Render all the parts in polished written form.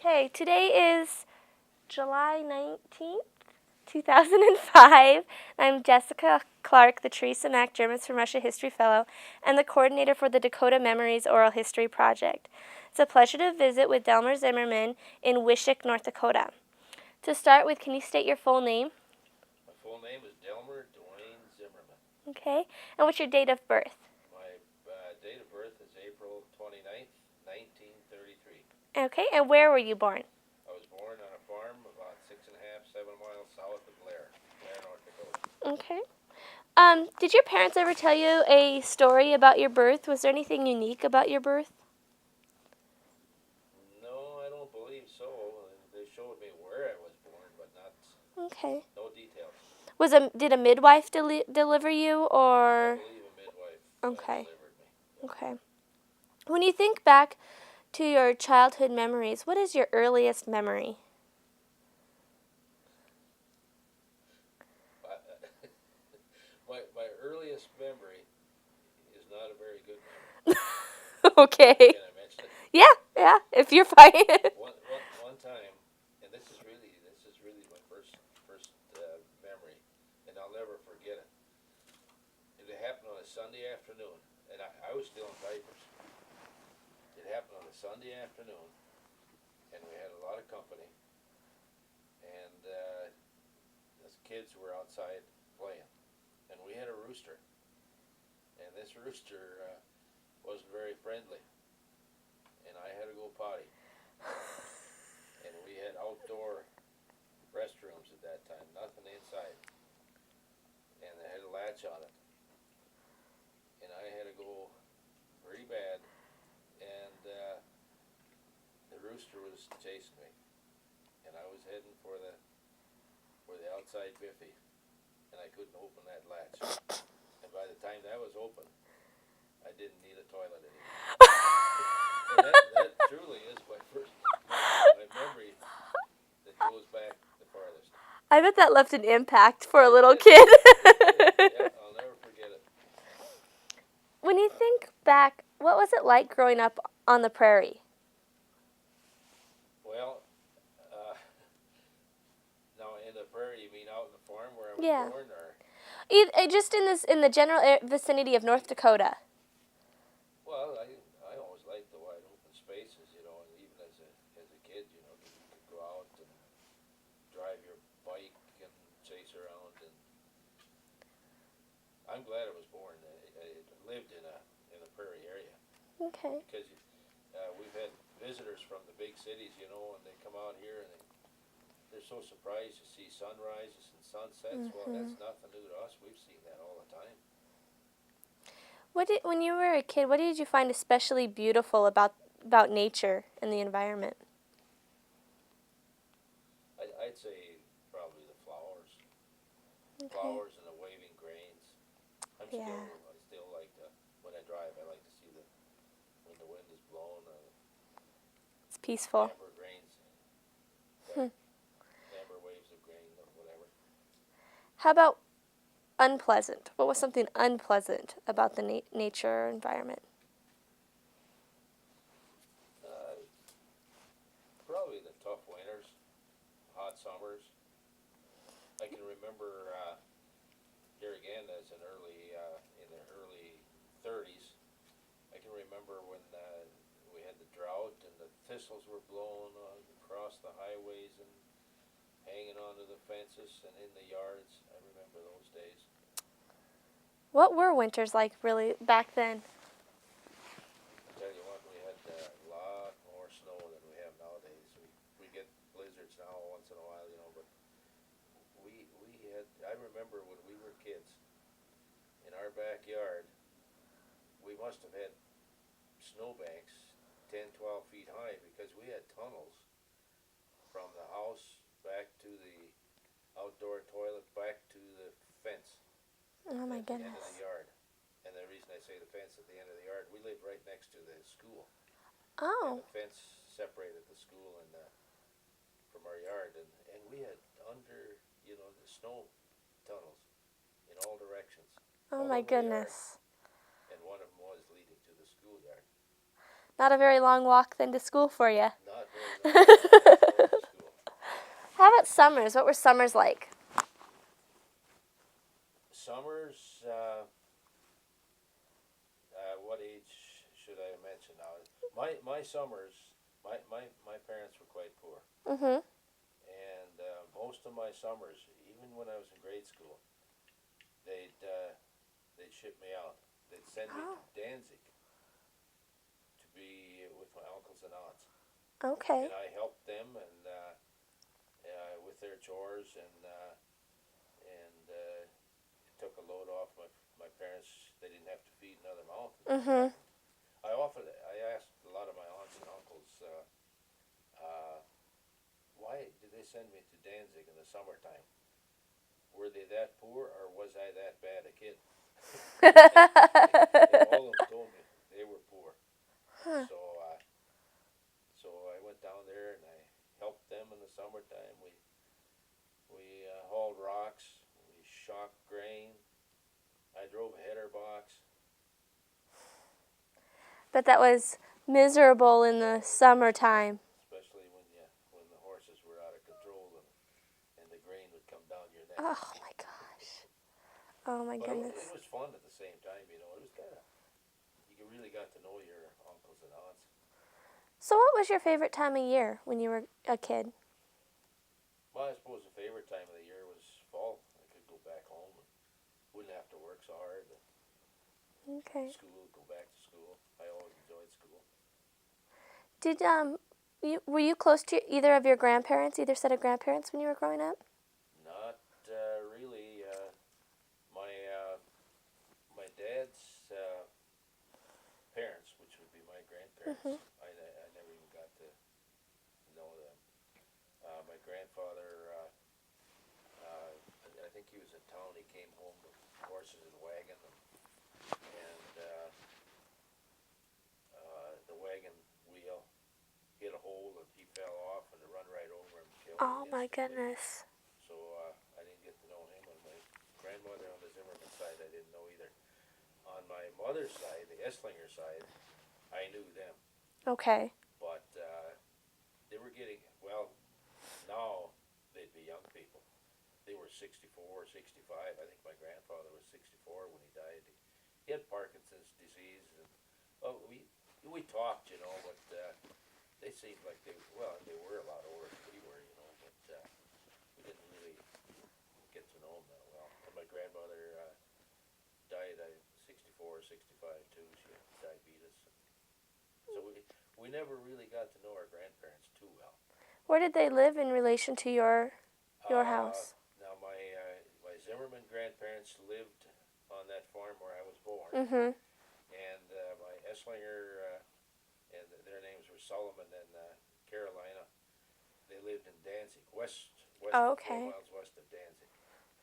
Okay, today is July 19th, 2005. I'm Jessica Clark, the Teresa Mack Germans from Russia History Fellow, and the coordinator for the Dakota Memories Oral History Project. It's a pleasure to visit with Delmar Zimmerman in Wishick, North Dakota. To start with, can you state your full name? My full name is Delmar Zimmerman. Okay, and what's your date of birth? My date of birth is April 29th, 1933. Okay, and where were you born? I was born on a farm about 6.5, 7 miles south of Blair, North Dakota. Okay. Did your parents ever tell you a story about your birth? Was there anything unique about your birth? No, I don't believe so. They showed me where I was born, but Okay. no details. Did a midwife deliver you, or? I believe a midwife Okay. delivered me. Yeah. Okay. When you think back to your childhood memories, what is your earliest memory? My earliest memory is not a very good memory. Okay. Can I mention it? Yeah, if you're fine. One time, and this is really my first memory, and I'll never forget it. It happened on a Sunday afternoon, and I was still in diapers. It happened on a Sunday afternoon, and we had a lot of company, and the kids were outside playing, and we had a rooster, and this rooster wasn't very friendly, and I had to go potty, and we had outdoor restrooms at that time, nothing inside, and they had a latch on it, and I had to go pretty bad, and the rooster was chasing me, and I was heading for the outside biffy, and I couldn't open that latch, and by the time that was open, I didn't need a toilet anymore. And that truly is my memory that goes back the farthest. I bet that left an impact for a It little did. kid. Yeah, I'll never forget it. When you think back, what was it like growing up on the prairie? Well, now in the prairie, you mean out in the farm where I was Yeah. born, or? Just in the general vicinity of North Dakota. Well, I always liked the wide open spaces, and even as a kid, you could go out and drive your bike and chase around, and I'm glad I was born. I lived in a prairie area. Okay. Because we've had visitors from the big cities, and they come out here and they're so surprised to see sunrises and sunsets. Well, that's nothing new to us. We've seen that all the time. When you were a kid, what did you find especially beautiful about nature and the environment? I'd say probably the flowers. Okay. Flowers and the waving grains. I still like when I drive, I like to see when the wind is blowing, It's peaceful. amber grains, amber waves of grain or whatever. How about unpleasant? What was something unpleasant about the nature or environment? Probably the tough winters, hot summers. I can remember here again as in the early 30s. I can remember when we had the drought and the thistles were blowing across the highways and hanging onto the fences and in the yards. I remember those days. What were winters like really back then? I tell you what, we had a lot more snow than we have nowadays. We get blizzards now once in a while, but we had. I remember when we were kids, in our backyard, we must have had snowbanks 10, 12 feet high because we had tunnels from the house back to the outdoor toilet, back to the fence. Oh my at the end of goodness. the yard. And the reason I say the fence at the end of the yard, we lived right next to the school. Oh. And the fence separated the school from our yard. And we had the snow tunnels in all directions. Oh all my over the yard. goodness. And one of them was leading to the schoolyard. Not a very long walk then to school for you. Not very going to school. How about summers? What were summers like? Summers, what age should I mention now? My summers, my parents were quite poor. Mhm. And most of my summers, even when I was in grade school, they'd, they'd ship me out. They'd send me Oh, to Danzig to be with my uncles and aunts. okay. And I helped them and with their chores and it took a load off my parents. They didn't have to feed another mouth. Mhm. I asked a lot of my aunts and uncles, why did they send me to Danzig in the summertime? Were they that poor or was I that bad a kid? And all of them told me they were poor. Huh. So so I went down there and I helped them in the summertime. We hauled rocks. We shocked grain. I drove a header box. But that was miserable in the summertime. Especially when the horses were out of control and the grain would come down your neck. Oh my gosh. Oh my But it goodness. was fun at the same time, you know. It was kind of, you really got to know your uncles and aunts. So what was your favorite time of year when you were a kid? Well, I suppose the favorite time of the year was fall. I could go back home and wouldn't have to work so hard. Okay. School, go back to school. I always enjoyed school. Did were you close to either of your grandparents, either set of grandparents when you were growing up? Not really. My my dad's parents, which would be my grandparents, Mhm. I never even got to know them. My grandfather, I think he was in town. He came home with horses and wagon, and the wagon wheel hit a hole and he fell off and it run right over him and killed him Oh my instantly. goodness. So I didn't get to know him. And my grandmother on the Zimmerman side, I didn't know either. On my mother's side, the Esslinger side, I knew them, Okay. but they were getting, well, now they'd be young people. They were 64, 65. I think my grandfather was 64 when he died. He had Parkinson's disease, and well, we talked, you know, but they seemed like they were a lot older than we were, you know, but we didn't really get to know them that well. And my grandmother died at 64, 65 too. She had diabetes, so we never really got to know our grandparents too well. Where did they live in relation to your house? Now my Zimmerman grandparents lived on that farm where I was born, Mhm. and my Esslinger and their names were Solomon and Carolina. They lived in Danzig, west Oh, 12 okay. miles west of Danzig.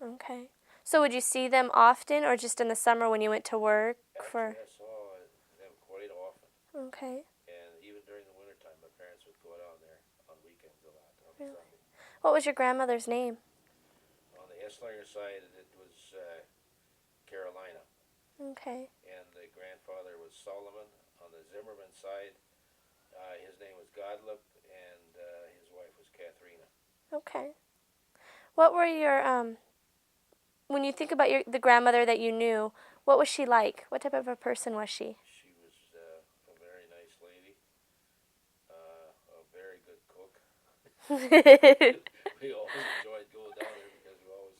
Okay. So would you see them often or just in the summer when you went to work for? Actually, I saw them quite often, Okay. and even during the wintertime, my parents would go down there on weekends a lot, on Really? Sunday. What was your grandmother's name? On the Esslinger side, it was Carolina, Okay. and the grandfather was Solomon. On the Zimmerman side, his name was Godlip, and his wife was Katharina. Okay. What were your when you think about the grandmother that you knew, what was she like? What type of a person was she? She was a very nice lady, a very good cook. We always enjoyed going down there because we always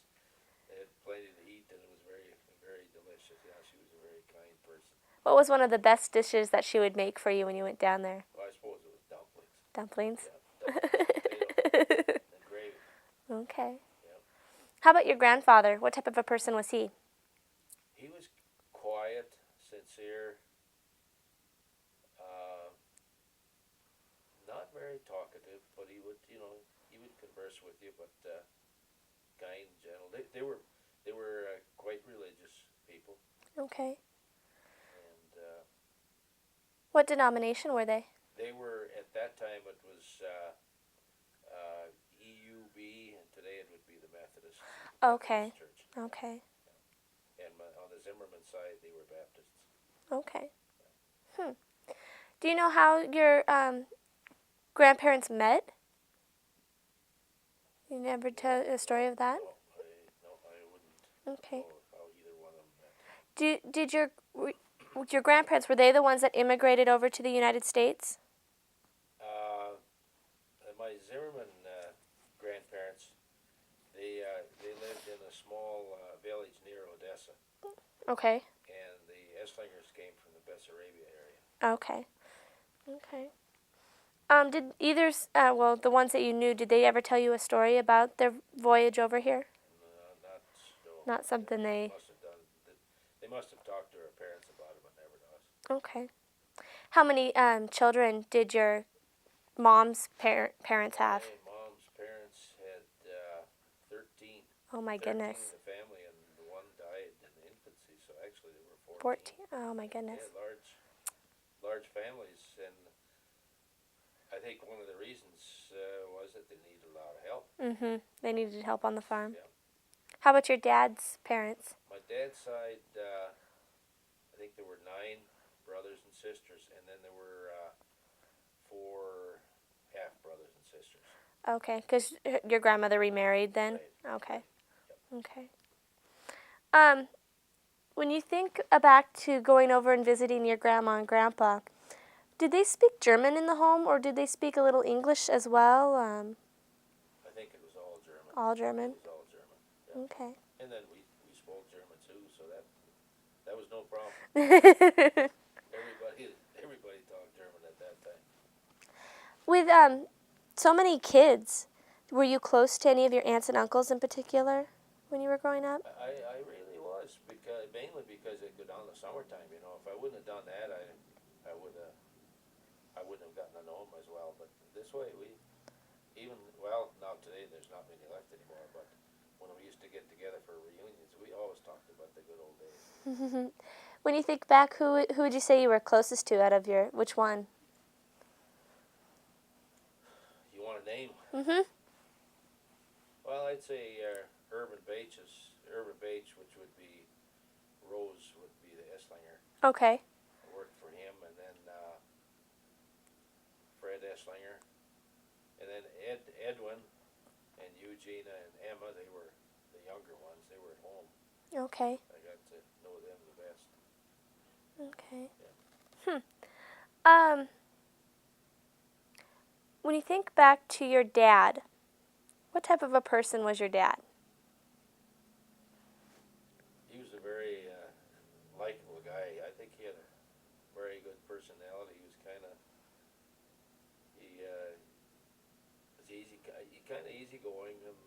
had plenty to eat, and it was very, very delicious. Yeah, she was a very kind person. What was one of the best dishes that she would make for you when you went down there? Well, I suppose it was dumplings. Dumplings? Yeah, dumplings, potato, and gravy. Okay. Yeah. How about your grandfather? What type of a person was he? He was quiet, sincere, uh, not very talkative, but he would, you know, he would converse with you, but kind, gentle. They were quite religious people, Okay. and What denomination were they? they were at that time. It was EUB, and today it would be the Methodist Okay. Church. Okay. And on the Zimmerman side, they were Baptists. Okay. Do you know how your grandparents met? You never tell a story of that? No, I wouldn't Okay. know how either one of them met. Did your grandparents, were they the ones that immigrated over to the United States? My Zimmerman grandparents, they lived in a small village near Odessa, Okay. and the Esslingers came from the Bessarabia area. Okay. Okay. Did either, well, the ones that you knew, did they ever tell you a story about their voyage over here? No. Not something they. Must have done. They must have talked to our parents about it, but never to us. Okay. How many children did your mom's parents have? My mom's parents had 13. Oh my 13 goodness. in the family, and the one died in infancy. So actually, there were 14. 14. Oh my goodness. Yeah, large families, and I think one of the reasons was that they needed a lot of help. They needed help on the farm. Yeah. How about your dad's parents? My dad's side, I think there were 9 brothers and sisters, and then there were 4 half brothers and sisters. Okay, because your grandmother remarried then? Right. Okay. Yep. Okay. When you think back to going over and visiting your grandma and grandpa, did they speak German in the home, or did they speak a little English as well? I think it was all German. All German? It was all German. Yeah. Okay. And then we spoke German too, so that was no problem. Everybody talked German at that time. With so many kids, were you close to any of your aunts and uncles in particular when you were growing up? I really was, mainly because it'd go down the summertime. You know, if I wouldn't have done that, I wouldn't have gotten to know them as well. But this way, now today there's not many left anymore. But when we used to get together for reunions, we always talked about the good old days. When you think back, who would you say you were closest to out of which one? You want a name? Mm-hmm. Well, I'd say Urban Bates, which would be Rose, would be the Esslinger. Okay. I worked for him, and then Fred Esslinger, and then Edwin, and Eugenia and Emma. They were the younger ones. They were at home. Okay. I got to know them the best. Okay. Yeah. When you think back to your dad, what type of a person was your dad? He was a very likable guy. I think he had a very good personality. He was was easygoing, and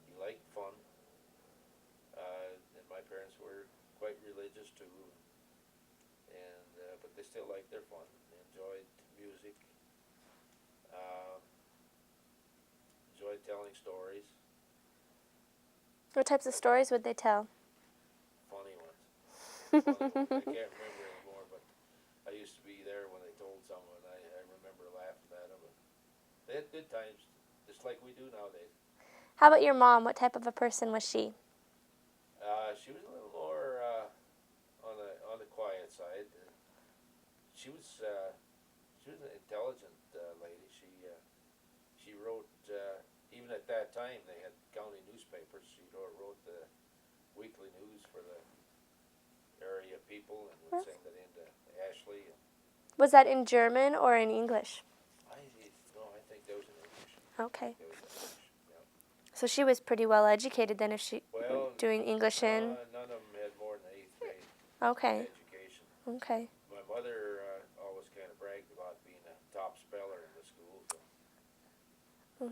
he liked fun. And my parents were quite religious too, and but they still liked their fun. They enjoyed music. Enjoyed telling stories. What types of stories would they tell? Funny ones. I can't remember anymore, but I used to be there when they told someone. I remember laughing at them. They had good times, just like we do nowadays. How about your mom? What type of a person was she? She was a little more on the quiet side. She was an intelligent lady. She wrote, even at that time they had county newspapers. She wrote the weekly news for the area people, and would send it into Ashley. Was that in German or in English? I think that was in English. Okay. It was in English, yeah. So she was pretty well educated then if she doing English in. None of them had more than 8th grade Okay. education. Okay. My mother always kind of bragged about being a top speller in the school, so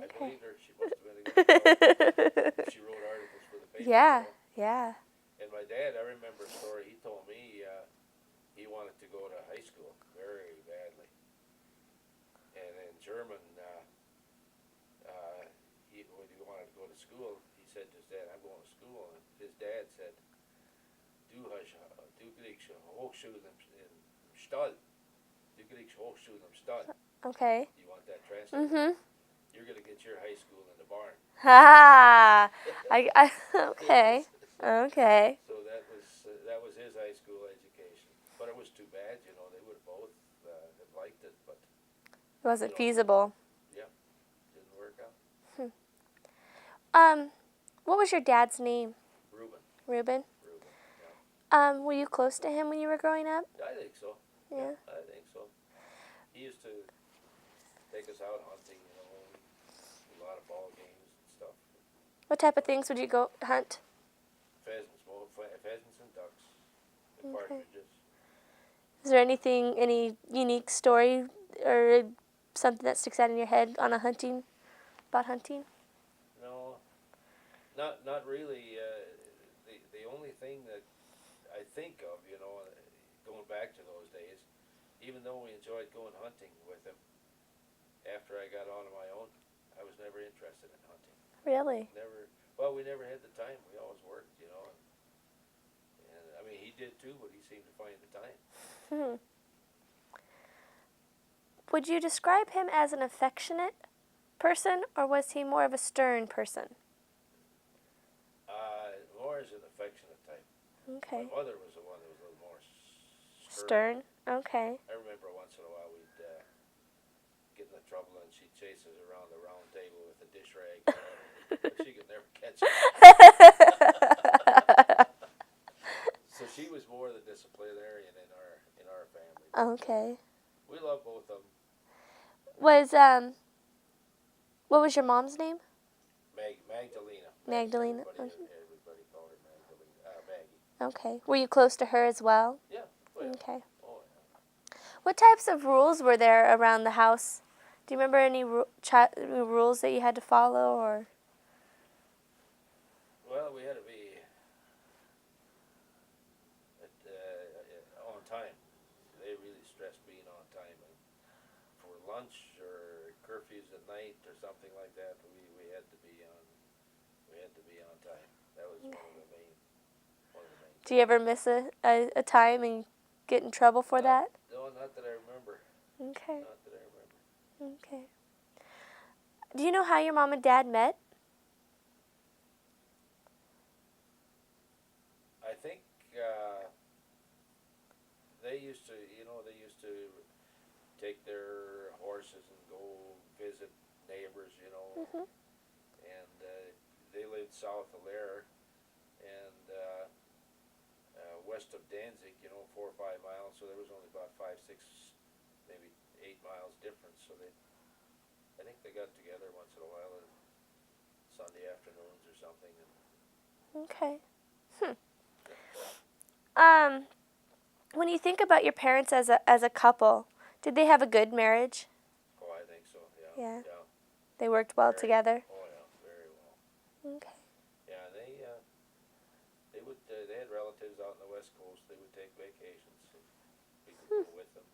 I believed her. She must have been a good speller. She wrote articles for the paper. Yeah, You know? yeah. And my dad, I remember a story. He told me he wanted to go to high school very badly. And in German, when he wanted to go to school, he said to his dad, "I'm going to school." And his dad said, Du kriegst Hochschule im Stall. Du kriegst Hochschule im Stall. Okay. You want that translated? Mm-hmm. You're going to get your high school in the barn. Ah, okay. Okay. So that was his high school education. But it was too bad, you know. They would have both have liked it, but wasn't You know, feasible. yeah, didn't work out. What was your dad's name? Reuben. Reuben. Reuben. Yeah. Were you close to him when you were growing up? I think so. Yeah. I think so. He used to take us out hunting, you know, a lot of ball games and stuff. What type of things would you go hunt? Pheasants and ducks, and Okay. partridges. Is there any unique story or something that sticks out in your head on about hunting? No, not really. The only thing that I think of, you know, going back to those days, even though we enjoyed going hunting with him, after I got on my own, I was never interested in hunting. Really? Never. Well, we never had the time. We always worked, you know. And I mean, he did too, but he seemed to find the time. Would you describe him as an affectionate person, or was he more of a stern person? More as an affectionate type. Okay. My mother was the one that was a little more Stern? Okay. I remember once in a while we'd get into trouble and she'd chase us around the round table with a dish rag, you know, but she could never catch us. So she was more the disciplinarian in our family. Okay. We love both of them. What was your mom's name? Magdalena. Magdalena. Everybody called her Magdalena. Maggie. Okay. Were you close to her as well? Yeah. Well, Okay. oh, yeah. What types of rules were there around the house? Do you remember any rules that you had to follow, or? Well, we had to be on time. They really stressed being on time. And for lunch or curfews at night or something like that, we had to be on. We had to be on time. That was one of the main. Do you ever miss a time and get in trouble for that? No, not that I remember. Okay. Not that I remember. Okay. Do you know how your mom and dad met? I think they used to, you know, take their horses and go visit neighbors, you know, and they lived south of there, and west of Danzig, you know, 4 or 5 miles, so there was only about 5, 6, maybe 8 miles difference, so I think they got together once in a while on Sunday afternoons or something. Okay. When you think about your parents as a couple, did they have a good marriage? Oh, I think so. Yeah. Yeah. They worked well together. Oh yeah, very well. Okay. Yeah, they had relatives out on the West Coast. They would take vacations. And we could go with them.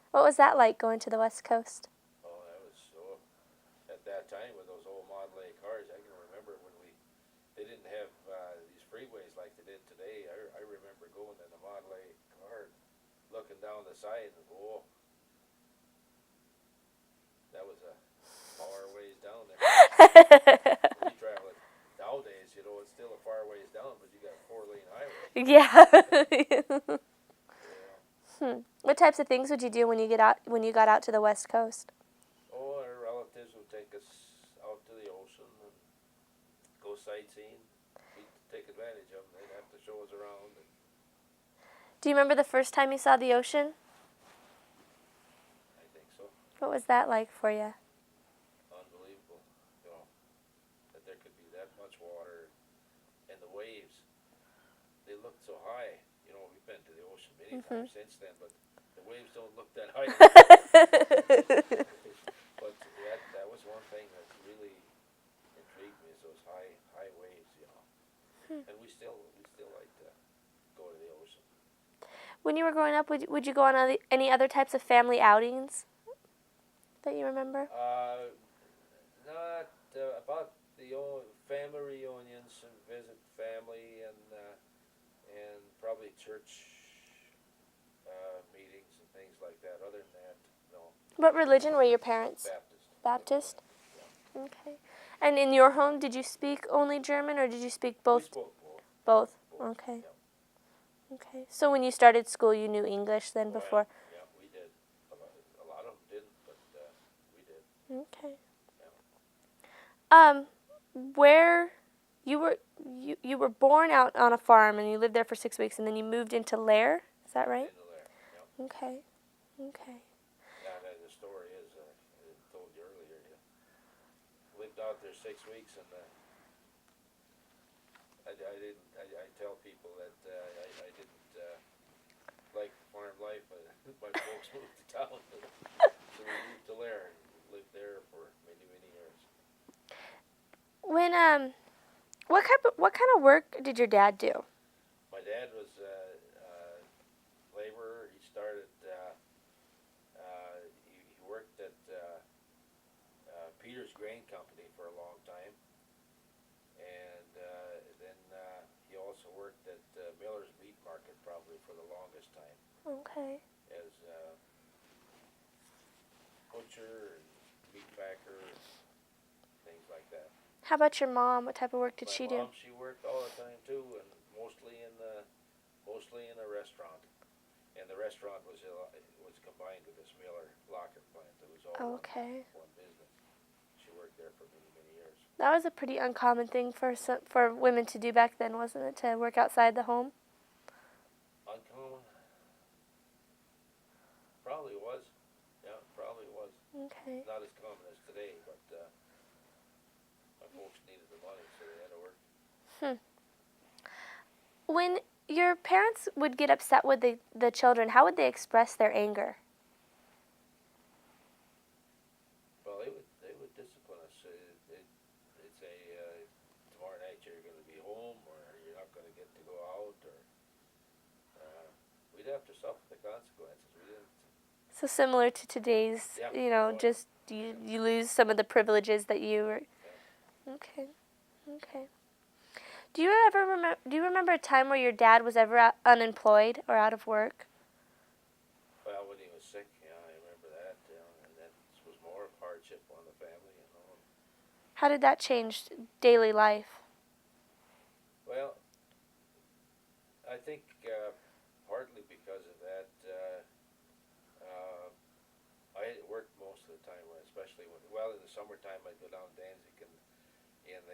What was that like, going to the West Coast? Oh, that was so. At that time, with those old Model A cars, I can remember when they didn't have these freeways like they did today. I remember going in a Model A car, looking down the side, and whoa, that was a far ways down there. We travel it nowadays, you know, it's still a far ways down, but you got a 4-lane highway. Yeah. Yeah. What types of things would you do when you got out to the West Coast? Oh, our relatives would take us out to the ocean and go sightseeing. We'd take advantage of them. They'd have to show us around. Do you remember the first time you saw the ocean? I think so. What was that like for you? Unbelievable, you know, that there could be that much water, and the waves, they looked so high. You know, we've been to the ocean many times since then, but the waves don't look that high. But that was one thing that really intrigued me, is those high waves, you know. And we still like to go to the ocean. When you were growing up, would you go on any other types of family outings that you remember? Not about the old family reunions and visit family and probably church meetings and things like that. Other than that, no. What religion were your parents? Baptist. Baptist? Okay. And in your home, did you speak only German, or did you speak both? We spoke Both? both. Okay. Yeah. Okay. So when you started school, you knew English then before? Yeah, we did. A lot of them didn't, but Okay. Yeah. Where you were born out on a farm and you lived there for 6 weeks and then you moved into Lair. Is that right? Into there. Yeah. Okay. Okay. Yeah, the story is, I told you earlier, you lived out there 6 weeks, and I tell people that I didn't like the farm life. My folks moved to town, so we moved to Lair and lived there for many, many years. When what kind of work did your dad do? My dad was laborer. He started, he worked at Peter's Grain Company for a long time. And then he also worked at Miller's Meat Market probably for the longest time Okay. as butcher and meat packer and things like that. How about your mom? What type of work did My she do? mom, she worked all the time too, and mostly in a restaurant. And the restaurant was combined with this Miller locker plant. It was all Okay. one business. She worked there for many, many years. That was a pretty uncommon thing for women to do back then, wasn't it? To work outside the home. Uncommon? Probably was. Yeah, probably was. Okay. Not as common as today, but my folks needed the money, so they had to work. When your parents would get upset with the children, how would they express their anger? Well, they would discipline us. They'd say, tomorrow night you're going to be home, or you're not going to get to go out, or we'd have to suffer the consequences. We didn't. So similar to today's, Yeah. just you lose some of the privileges that you were. Yeah. Okay. Okay. Do you remember a time where your dad was ever unemployed or out of work? Well, when he was sick, yeah, I remember that. And that was more hardship on the family, you know. How did that change daily life? Well, I think partly because of that, I worked most of the time, especially in the summertime I'd go down to Danzig, and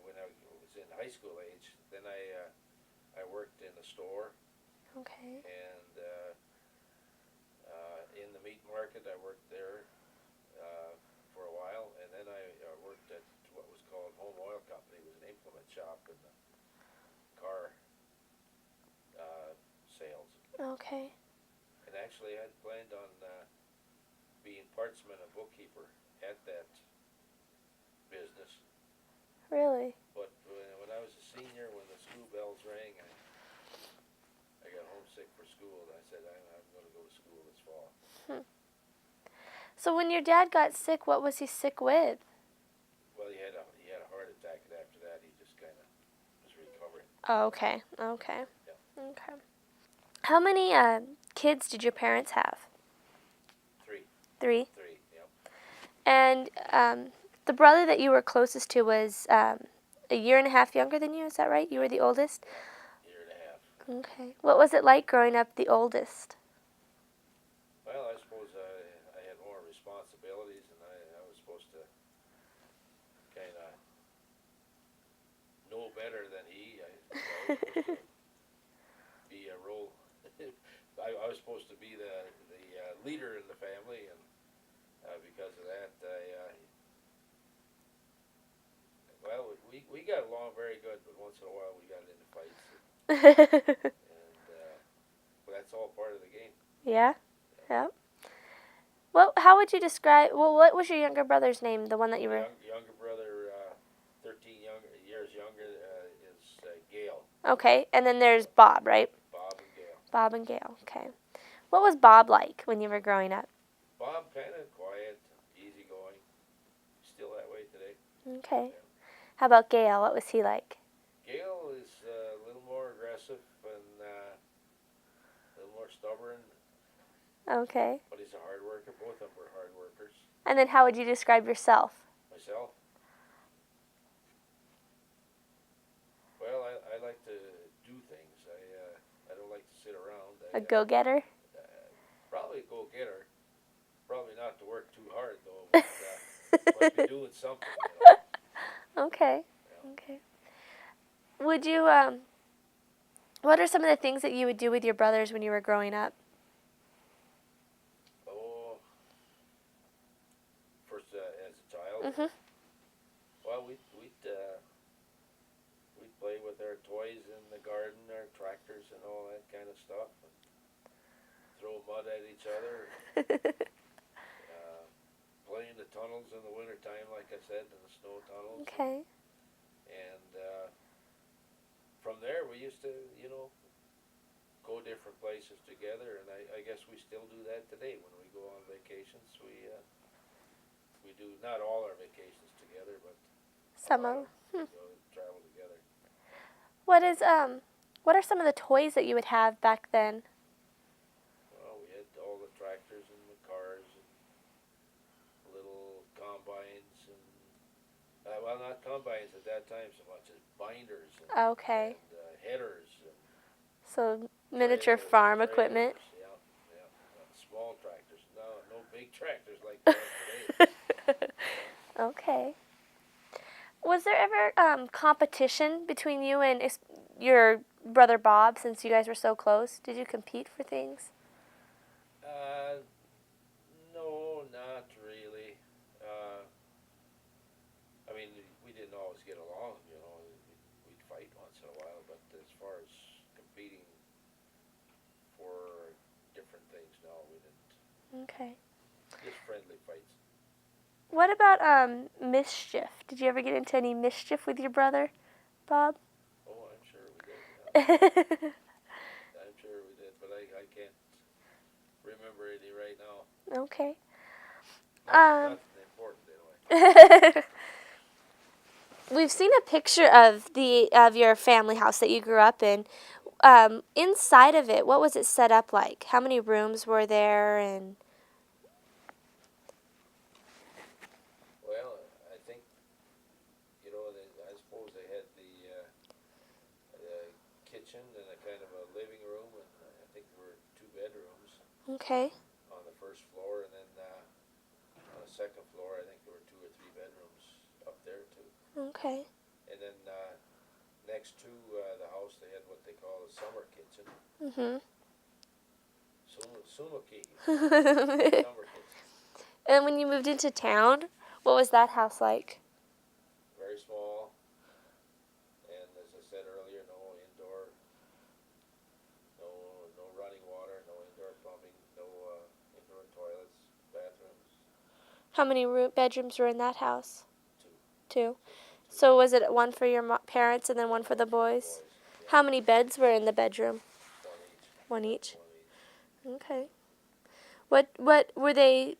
when I was in high school age, then I worked in a store, Okay. and in the meat market I worked there for a while, and then I worked at what was called Home Oil Company. It was an implement shop in the car sales. Okay. And actually, I had planned on being partsman and bookkeeper at that business. Really? But when I was a senior, when the school bells rang, I got homesick for school, and I said, I'm going to go to school this fall. So when your dad got sick, what was he sick with? Well, he had a heart attack, and after that, he just kind of was recovering. Oh, okay. Okay. Yeah. Okay. How many kids did your parents have? Three. Three. Yeah. And the brother that you were closest to was a year and a half younger than you. Is that right? You were the oldest? Yeah, year and a half. Okay. What was it like growing up the oldest? Well, I suppose I had more responsibilities, and I was supposed to kind of know better than he. I was supposed to be a role. I was supposed to be the leader in the family, and because of that, we got along very good, but once in a while we got into fights, and but that's all part of the game. Yeah. Yeah. Well, how would you describe? Well, what was your younger brother's name? The one that you were. Younger brother, 13 years younger, is Gail. Okay, and then there's Bob, right? Bob and Gail. Bob and Gail. Okay. What was Bob like when you were growing up? Bob, kind of quiet, easygoing. Still that way today. Okay. Yeah. How about Gail? What was he like? Gail is a little more aggressive and a little more stubborn, Okay. but he's a hard worker. Both of them were hard workers. And then how would you describe yourself? Myself? Well, I like to do things. I don't like to sit around. A go-getter? Probably a go-getter. Probably not to work too hard, though. But, doing something, Okay. Yeah. Okay. Would you what are some of the things that you would do with your brothers when you were growing up? Oh, first as a child. Mhm. Well, we'd play with our toys in the garden, our tractors and all that kind of stuff, and throw mud at each other. Uh, Play in the tunnels in the winter time, like I said, in the snow tunnels. Okay. And from there, we used to, go different places together. And I guess we still do that today when we go on vacations. We do not all our vacations together, but a Some lot of. of them. We go travel together. What are some of the toys that you would have back then? Well, we had all the tractors and the cars and little combines and well, not combines at that time so much as binders Okay. and headers and So miniature farm equipment. Yeah, small tractors. No big tractors like they have today. Okay. Was there ever competition between you and your brother Bob since you guys were so close? Did you compete for things? No, not really. I mean, we didn't always get along. We'd fight once in a while, but as far as competing for different things, no, we didn't. Okay. Just friendly fights. What about mischief? Did you ever get into any mischief with your brother, Bob? Oh, I'm sure we did. Yeah. I'm sure we did, but I can't remember any right now. Okay. Nothing important anyway. We've seen a picture of your family house that you grew up in. Inside of it, what was it set up like? How many rooms were there? And Well, I think I suppose they had the kitchen and a kind of a living room, and I think there were 2 bedrooms okay, on the first floor, and then on the second floor, I think there were 2 or 3 bedrooms up there too. okay. And then next to the house, they had what they call a summer kitchen. Mhm. Sumaki. Summer kitchen. And when you moved into town, what was that house like? Very small. And as I said earlier, no indoor, no running water, no indoor plumbing, no indoor toilets, bathrooms. How many bedrooms were in that house? 2. Two. So was it one for your parents and then one for the boys? Yeah. How many beds were in the bedroom? 1 each. One each. 1 each. Okay. What were they?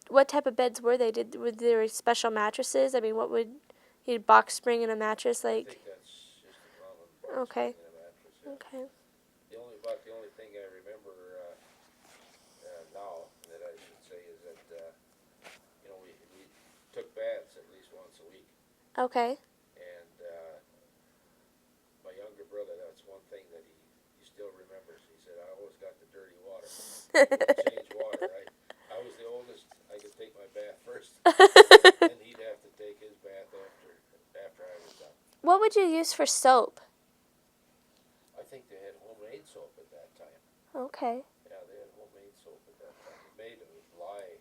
What type of beds were they? Were there special mattresses? I mean, what would you box spring and a mattress I like? think that's just a common box Okay. spring and a mattress. Yeah. Okay. The only thing I remember now that I should say is that we took baths at least once a week. Okay. And my younger brother, that's one thing that he still remembers. He said, I always got the dirty water. Change water. I was the oldest. I could take my bath first. And he'd have to take his bath after I was done. What would you use for soap? I think they had homemade soap at that time. Okay. Yeah, they had homemade soap at that time. Made of lye.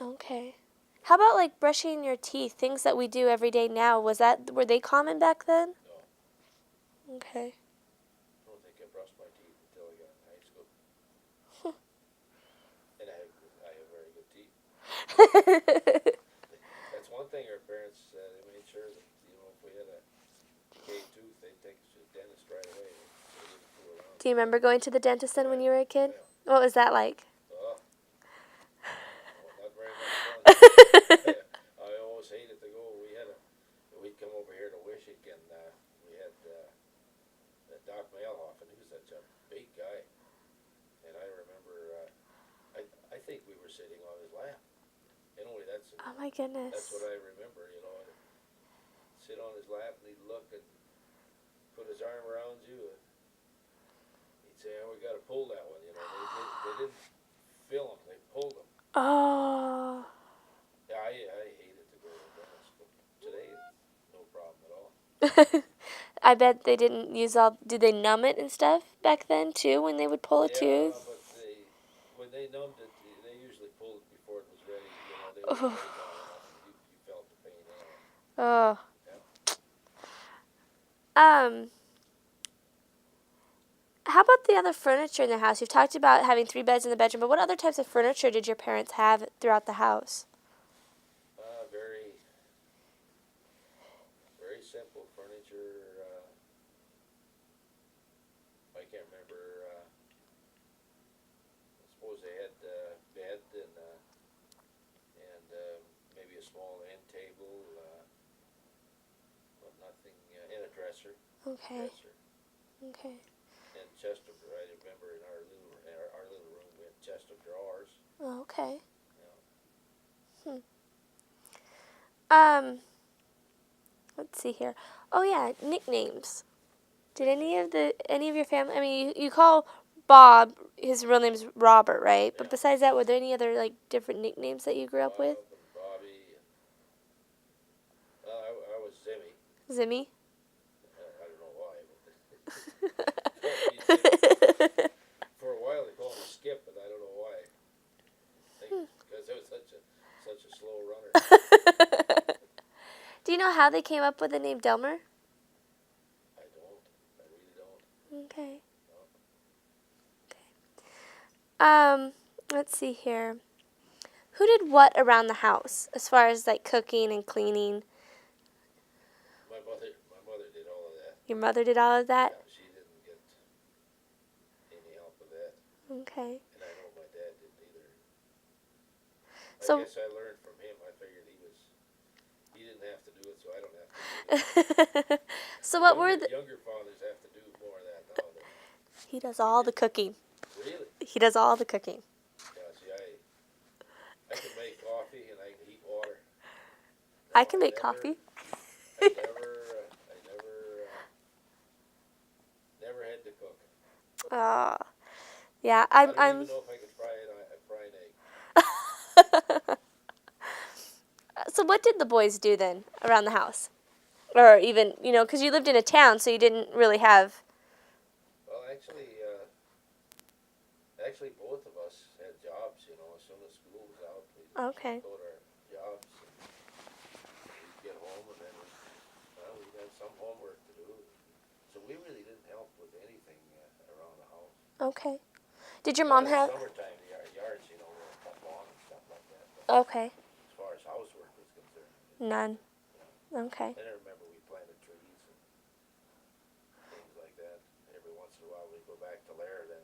Okay. How about like brushing your teeth? Things that we do every day now. Were they common back then? No. Okay. I don't think I brushed my teeth until I got in high school. And I have very good teeth. That's one thing our parents, they made sure that, if we had a decayed tooth, they'd take us to the dentist right away. They didn't fool around. Do you remember going to the dentist then when you were a kid? Yeah. What was that like? Not very much fun. I always hated to go. We'd come over here to Wishick, and we had Doc Mailhoff, and he was such a big guy. And I remember, I think we were sitting on his lap. Oh my goodness. That's what I remember. Sit on his lap, and he'd look and put his arm around you, and he'd say, "Oh, we got to pull that one." They didn't fill them; they pulled them. Oh. Yeah, I bet they didn't use all. Did they numb it and stuff back then too when they would pull a Yeah, tooth? but when they numbed it, they usually pulled it before it was ready. You know, they wouldn't Oh, wait long enough, and you felt the pain anyway. oh. Yeah. Um. How about the other furniture in the house? You've talked about having 3 beds in the bedroom, but what other types of furniture did your parents have throughout the house? Very, very simple furniture. I can't remember. I suppose they had bed and maybe a small end table, but nothing. And a dresser. Okay. Dresser. Okay. And chest of. I remember in our little room we had chest of drawers. Oh, okay. You know. Um. Let's see here. Oh yeah, nicknames. Did any of your family? I mean, you call Bob, his real name's Robert, right? But Yeah. besides that, were there any other like different nicknames that you grew up with? Bob and Bobby and I was Zimmy. Zimmy. I don't know why, but called me Zimmy. For a while they called me Skip, but I don't know why. Because I was such a slow runner. Do you know how they came up with the name Delmar? I don't. I really don't. Okay. No. Let's see here. Who did what around the house as far as like cooking and cleaning? My mother did all of that. Your mother did all of that? Yeah, she didn't get any help with that. Okay. And I know my dad didn't either. I So guess I learned from him. I figured he didn't have to do it, so I don't have to do it. So what were the Younger fathers have to do more of that now than He does all the cooking. really. He does all the cooking. Yeah, see, I can make coffee and I can heat water. No, I can make coffee. I never had to cook. Yeah, I don't I'm even know if I could fry an egg. So what did the boys do then around the house? Or even, because you lived in a town, so you didn't really have... Well, actually, both of us had jobs. You know, as soon as school was out, we'd Okay. go to our jobs. And we'd get home, and then we had some homework to do. So we really didn't help with anything around the house. Okay. Did your Not mom in have... the summertime, the yards, were cut long and stuff like that. But Okay. as far as housework was concerned, None. you know. Okay. And I remember we planted trees and things like that. Every once in a while, we'd go back to Laird, and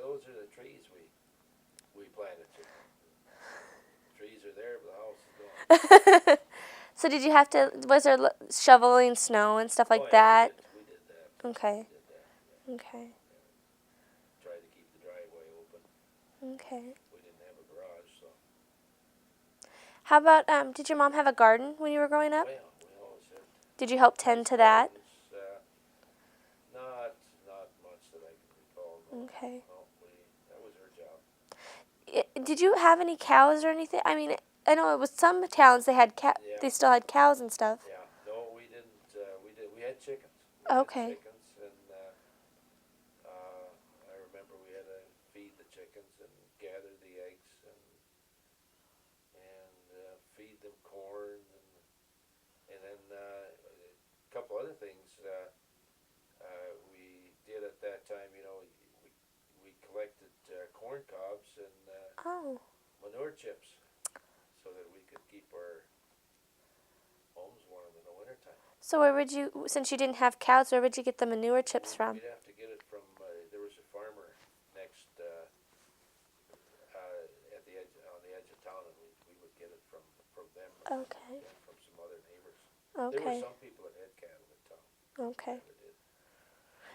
those are the trees we planted. Trees are there, but the house is gone. So did you have to... Was there shoveling snow and stuff like that? We did that. Okay. We did that. Yeah. Okay. Tried to keep the driveway open. Okay. We didn't have a garage, so. How about, did your mom have a garden when you were growing up? Well, we always had. Did you help tend to that? Not much that I can recall. No. Okay. No, that was her job. Did you have any cows or anything? I mean, I know it was some towns they had Yeah. they still had cows and stuff. Yeah. No, we didn't. We had chickens. Okay. Had chickens, and I remember we had to feed the chickens and gather the eggs and feed them corn and then a couple other things we did at that time. We collected corn cobs and manure chips so that we could keep our homes warm in the wintertime. So since you didn't have cows, where would you get the manure chips from? We'd have to get it from, there was a farmer next, on the edge of town, and we would get it from them. Okay. And from some other neighbors. There were Okay. some people that had cattle in town. Okay. That did.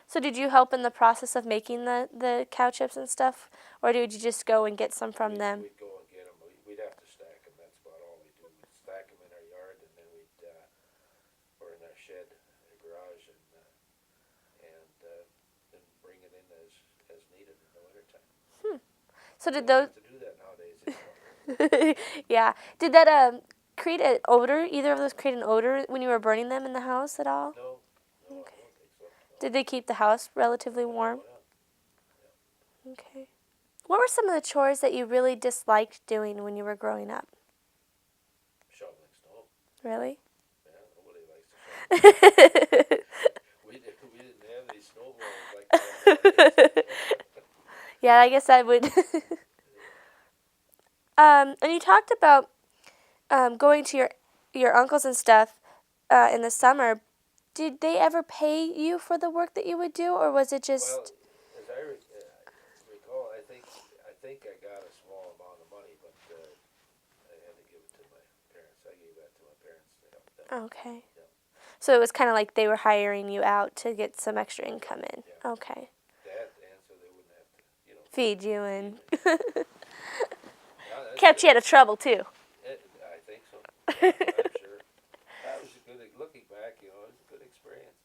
So did you help in the process of making the cow chips and stuff, or did you just go and get some from them? We'd go and get them. We'd have to stack them. That's about all we do. We'd stack them in our yard, and then or in our shed, in the garage, and then bring it in as needed in the wintertime. So did Don't those? have to do that nowadays anymore. Yeah. Did that create an odor? Either of those create an odor when you were burning them in the house at all? No, no, Okay. I don't think so. No. Did they keep the house relatively warm? Oh, yeah. Okay. What were some of the chores that you really disliked doing when you were growing up? Shoveling snow. Really? Yeah, nobody likes to shovel. We didn't have any snowblowers like they have nowadays. Yeah, I guess I would. And you talked about going to your uncles and stuff in the summer. Did they ever pay you for the work that you would do, or was it just? Well, as I recall, I think I got a small amount of money, but I had to give it to my parents. I gave that to my parents to help them. Okay. Yeah. So it was kind of like they were hiring you out to get some extra income in. Yeah. Okay. That, and so they wouldn't have to, Feed you and Yeah, kept you out of trouble too. I think so. Yeah, I'm sure. That was a good. Looking back, it was a good experience.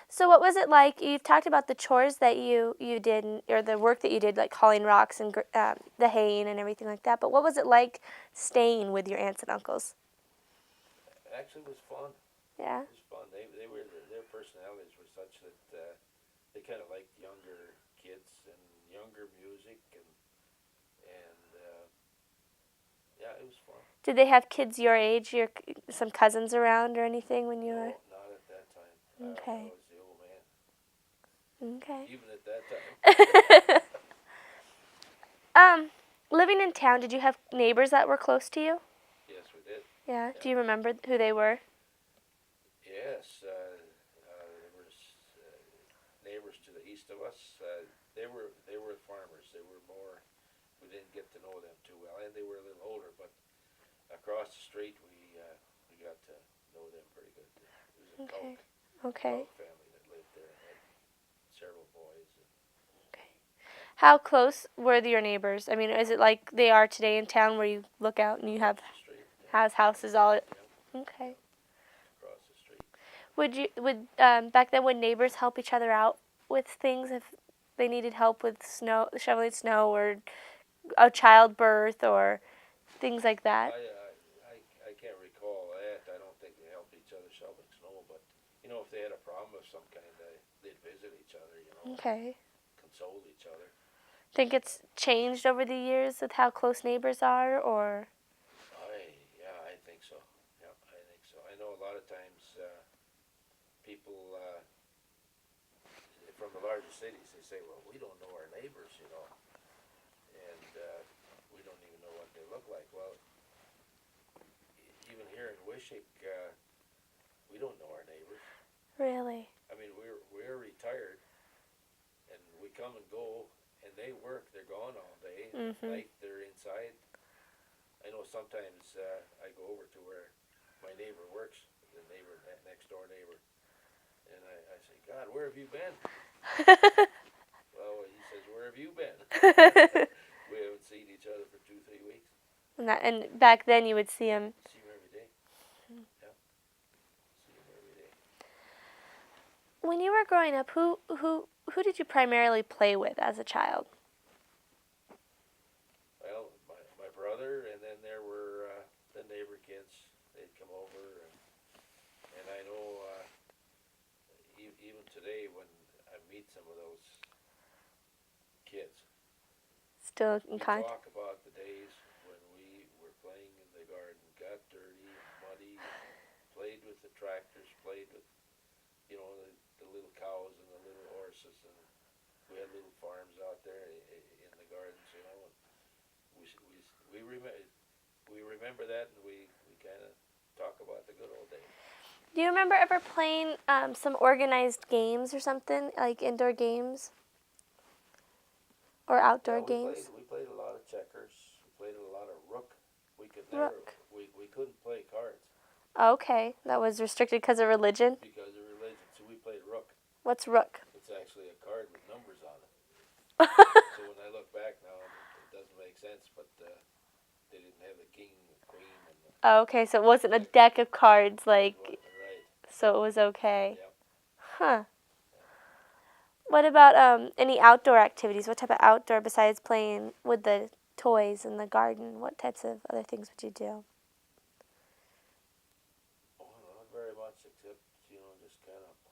So what was it like? You've talked about the chores that you did, or the work that you did, like hauling rocks and the haying and everything like that. But what was it like staying with your aunts and uncles? Actually, it was fun. Yeah. It was fun. They were their personalities were such that they kind of liked younger kids and younger music and yeah, it was fun. Did they have kids your age, some cousins around or anything when you were? No, not at that time. Okay. I was the old man. Okay. Even at that time. Living in town, did you have neighbors that were close to you? Yes, we did. Yeah. Yeah. Do you remember who they were? Yes, there was neighbors to the east of us. They were farmers. They were more. We didn't get to know them too well, and they were a little older. But across the street, we got to know them pretty good. It was a Okay. Koch Okay. family that lived there and had several boys. Okay. How close were your neighbors? I mean, is it like they are today in town where you look out and you have Across the street. Yeah. houses all? Yeah, Okay. across the street. Would back then would neighbors help each other out with things if they needed help with shoveling snow, or a childbirth, or things like that? I can't recall that. I don't think they helped each other shoveling snow, but if they had a problem of some kind, they'd visit each other. Okay. Console each other. Think it's changed over the years with how close neighbors are, or? Yeah, I think so. Yeah, I think so. I know a lot of times people from the larger cities, they say, well, we don't know our neighbors, and we don't even know what they look like. Well, even here in Wishick, we don't know our neighbors. Really? I mean, we're retired, and we come and go, and they work. They're gone all day. Mhm. At night, they're inside. I know sometimes I go over to where my neighbor works, the next door neighbor, and I say, God, where have you been? Well, he says, where have you been? We haven't seen each other for 2-3 weeks. And back then you would see them. See him every day. Yeah. See him every day. When you were growing up, who did you primarily play with as a child? Well, my brother, and then there were the neighbor kids. They'd come over, and I know even today when I meet some of those kids, Still in we contact? talk about the days when we were playing in the garden, got dirty and muddy, played with the tractors, played with the little cows and the little horses, and we had little farms out there in the gardens, and we remember that, and we kind of talk about the good old days. Do you remember ever playing some organized games or something, like indoor games or outdoor games? We played a lot of checkers. We played a lot of rook. We could never. Rook. We couldn't play cards Okay, that was restricted because of religion. because of religion. So we played rook. What's rook? It's actually a card with numbers on it. So when I look back now, it doesn't make sense. But they didn't have the king, the queen, and the. Oh, okay, so it wasn't a deck of cards, like, Right. so it was okay. Yep. Huh. What about any outdoor activities? What type of outdoor, besides playing with the toys in the garden, what types of other things would you do?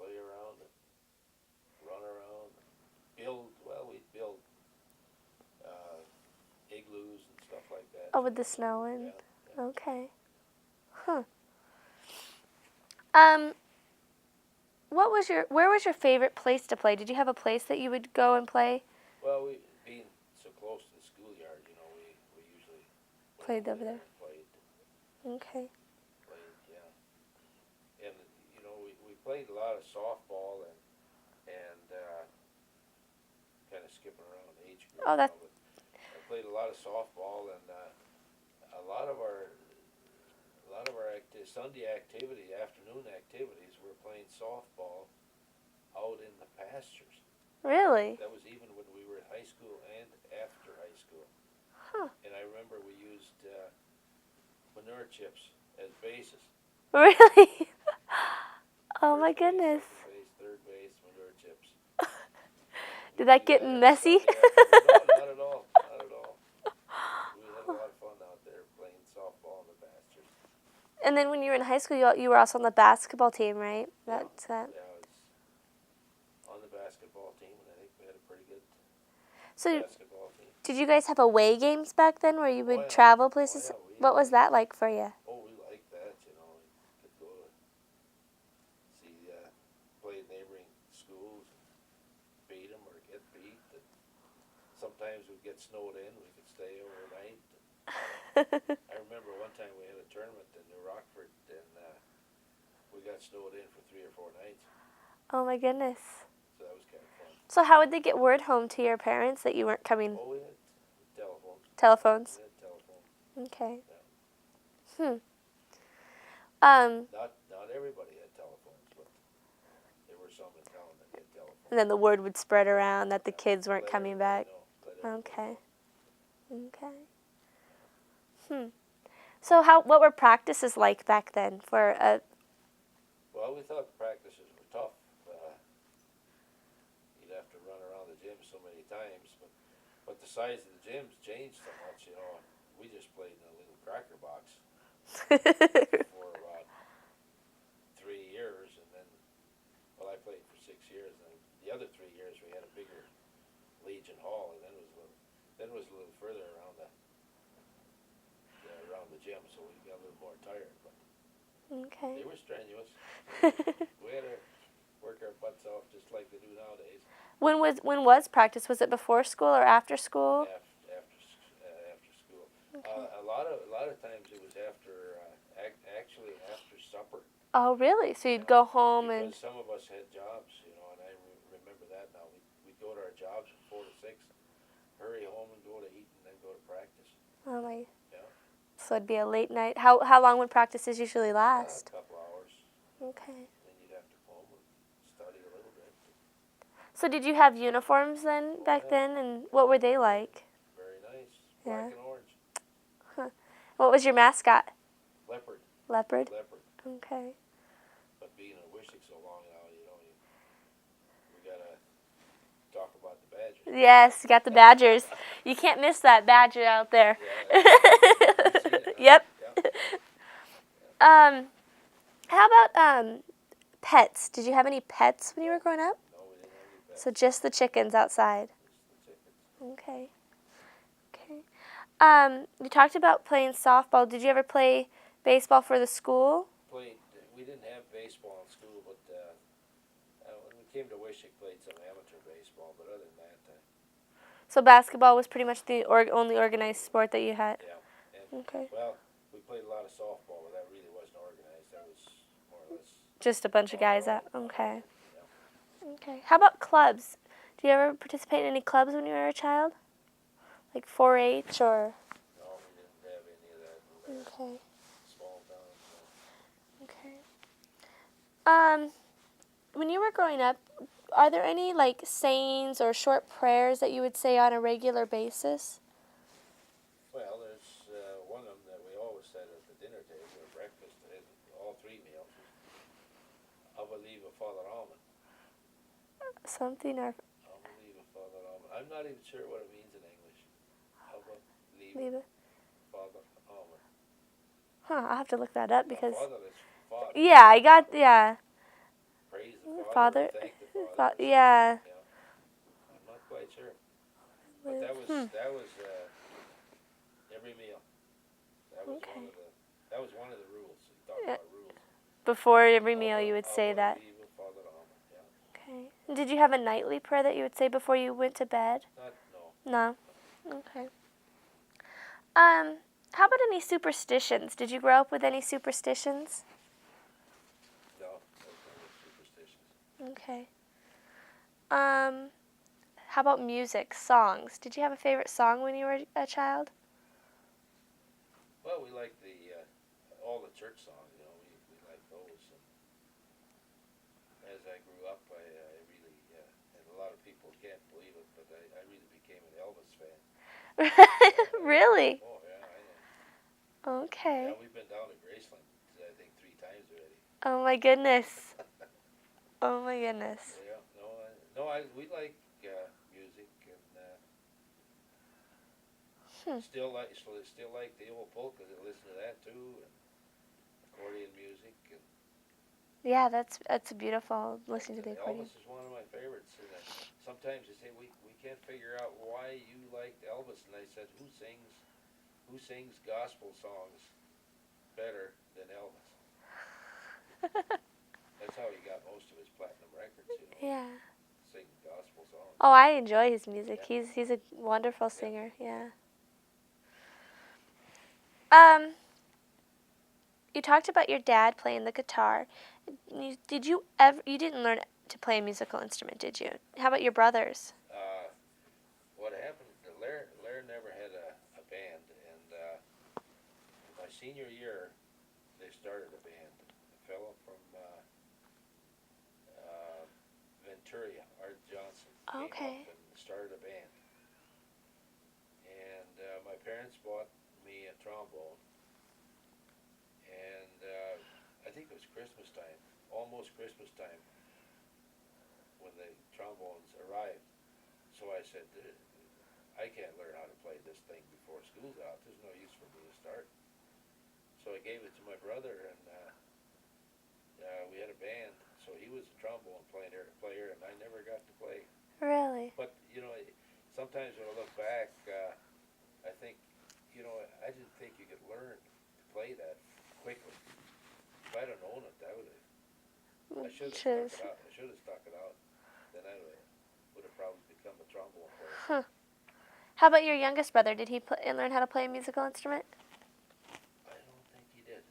play around and run around. We'd build igloos and stuff like that. Oh, with the snow and Yeah. okay. Huh. Um, where was your favorite place to play? Did you have a place that you would go and play? Well, we being so close to the schoolyard, we usually Played went over there. and played, Okay. yeah. And we played a lot of softball and kind of skipping around age group. Oh, that. But I played a lot of softball and a lot of our Sunday afternoon activities, were playing softball out in the pastures. Really? That was even when we were in high school and after high school. Huh. And I remember we used manure chips as bases. Really? Oh my First base, goodness. second base, third base, manure chips. Did that Do get every messy? Sunday afternoon. No, not at all. Not at all. We had a lot of fun out there playing softball in the pastures. And then when you were in high school, you were also on the basketball team, right? That's Yeah, I was on the basketball team, and I think we had a pretty good So, basketball team. did you guys have away games back then where you would yeah. travel places? Oh, yeah, What was that like for you? Oh, we liked that, We could go to play neighboring schools, and beat them or get beat. And sometimes we'd get snowed in, we could stay overnight. I remember one time we had a tournament in New Rockford, and we got snowed in for 3 or 4 nights. Oh my goodness. So that was kind of fun. So how would they get word home to your parents that you weren't coming? Oh, we had telephones. Telephones? We had telephone. Okay. Yeah. Not everybody had telephones, but there were some in town that had telephones. And then the word would spread around that the kids weren't Let coming everybody back. know. Okay. Okay. So what were practices like back then for a? Well, we thought the practices were tough. You'd have to run around the gym so many times, but the size of the gyms changed so much. We just played in a little cracker box for about 3 years, and then, I played for 6 years, and the other 3 years we had a bigger Legion Hall, and then it was a little further around the gym, so we got a little more tired, but Okay. they were strenuous. We had to work our butts off just like they do nowadays. When was practice? Was it before school or after school? After school. Okay. A lot of times it was actually after supper. Oh, really? So you'd go home because some of us had jobs, and I remember that now. We'd go to our jobs from 4 to 6, hurry home and go to eat, and then go to practice. Oh my. Yeah. So it'd be a late night. How long would practices usually last? A couple hours. Okay. Then you'd have to go home and study a little bit. So did you have uniforms then back then, and what were they like? Very nice. Black and orange. Huh. What was your mascot? Leopard. Leopard? Leopard. Okay. But being in Wishick so long now, we gotta talk about the Badgers. Yes, you got the Badgers. You can't miss that Badger out there. Yep. Yeah. How about pets? Did you have any pets when you were growing up? No, we didn't have any pets. So just the chickens outside. Just the chickens. Okay. Okay. You talked about playing softball. Did you ever play baseball for the school? We didn't have baseball in school, but when we came to Wishick, played some amateur baseball. But other than that, So basketball was pretty much the only organized sport that you had. yeah. And, Okay. well, we played a lot of softball, but that really wasn't organized. That was more or less Just a bunch of guys out. around. Okay. Yeah. Okay. How about clubs? Do you ever participate in any clubs when you were a child? Like 4-H or? No, we didn't have any of that. We were Okay. small town. So. Okay. When you were growing up, are there any sayings or short prayers that you would say on a regular basis? Well, there's one of them that we always said at the dinner table or breakfast, all 3 meals. I believe a Father Alman. Something or I believe a Father Alman. I'm not even sure what it means in English. I believe leave it. Father Alman. Huh, I'll have to look that up because Father is Father. yeah, I got yeah. Praise the Father, thank the Father. Yeah. Yeah, I'm not quite sure, but that was every meal. That was Okay. one of the rules. You talk Yeah. about rules. Before every meal, you would say Abba, that. Viva, Father, Alma. Yeah. Okay. And did you have a nightly prayer that you would say before you went to bed? No. No. Okay. How about any superstitions? Did you grow up with any superstitions? No, that's not superstitious. Okay. How about music, songs? Did you have a favorite song when you were a child? Well, we like all the church songs. We like those. And as I grew up, I really and a lot of people can't believe it, but I really became an Elvis fan. Really? Oh yeah, I know. Okay. Yeah, we've been down to Graceland, I think 3 times already. Oh my goodness. Oh my goodness. Yeah, we like music and still like the old polkas. I listen to that too, and accordion music. And Yeah, that's beautiful listening to the accordion. Elvis is one of my favorites. And sometimes they say we can't figure out why you liked Elvis, and I said who sings gospel songs better than Elvis? That's how he got most of his platinum records. Yeah. Singing gospel songs. Oh, I enjoy his music. Yeah. He's a wonderful singer. Yeah. You talked about your dad playing the guitar. Did you ever? You didn't learn to play a musical instrument, did you? How about your brothers? What happened? Lair never had a band, and my senior year, they started a band. A fellow from Venturia, Art Johnson, came Okay. up and started a band. And my parents bought me a trombone, and I think it was Christmas time, almost Christmas time, when the trombones arrived. So I said, I can't learn how to play this thing before school's out. There's no use for me to start. So I gave it to my brother, and we had a band. So he was a trombone player, and I never got to play. Really? But sometimes when I look back, I think, I didn't think you could learn to play that quickly. If I'd have known it, I should have stuck it out. I should have stuck it out. Then I would have probably become a trombone player. Huh. How about your youngest brother? Did he learn how to play a musical instrument? I don't think he did.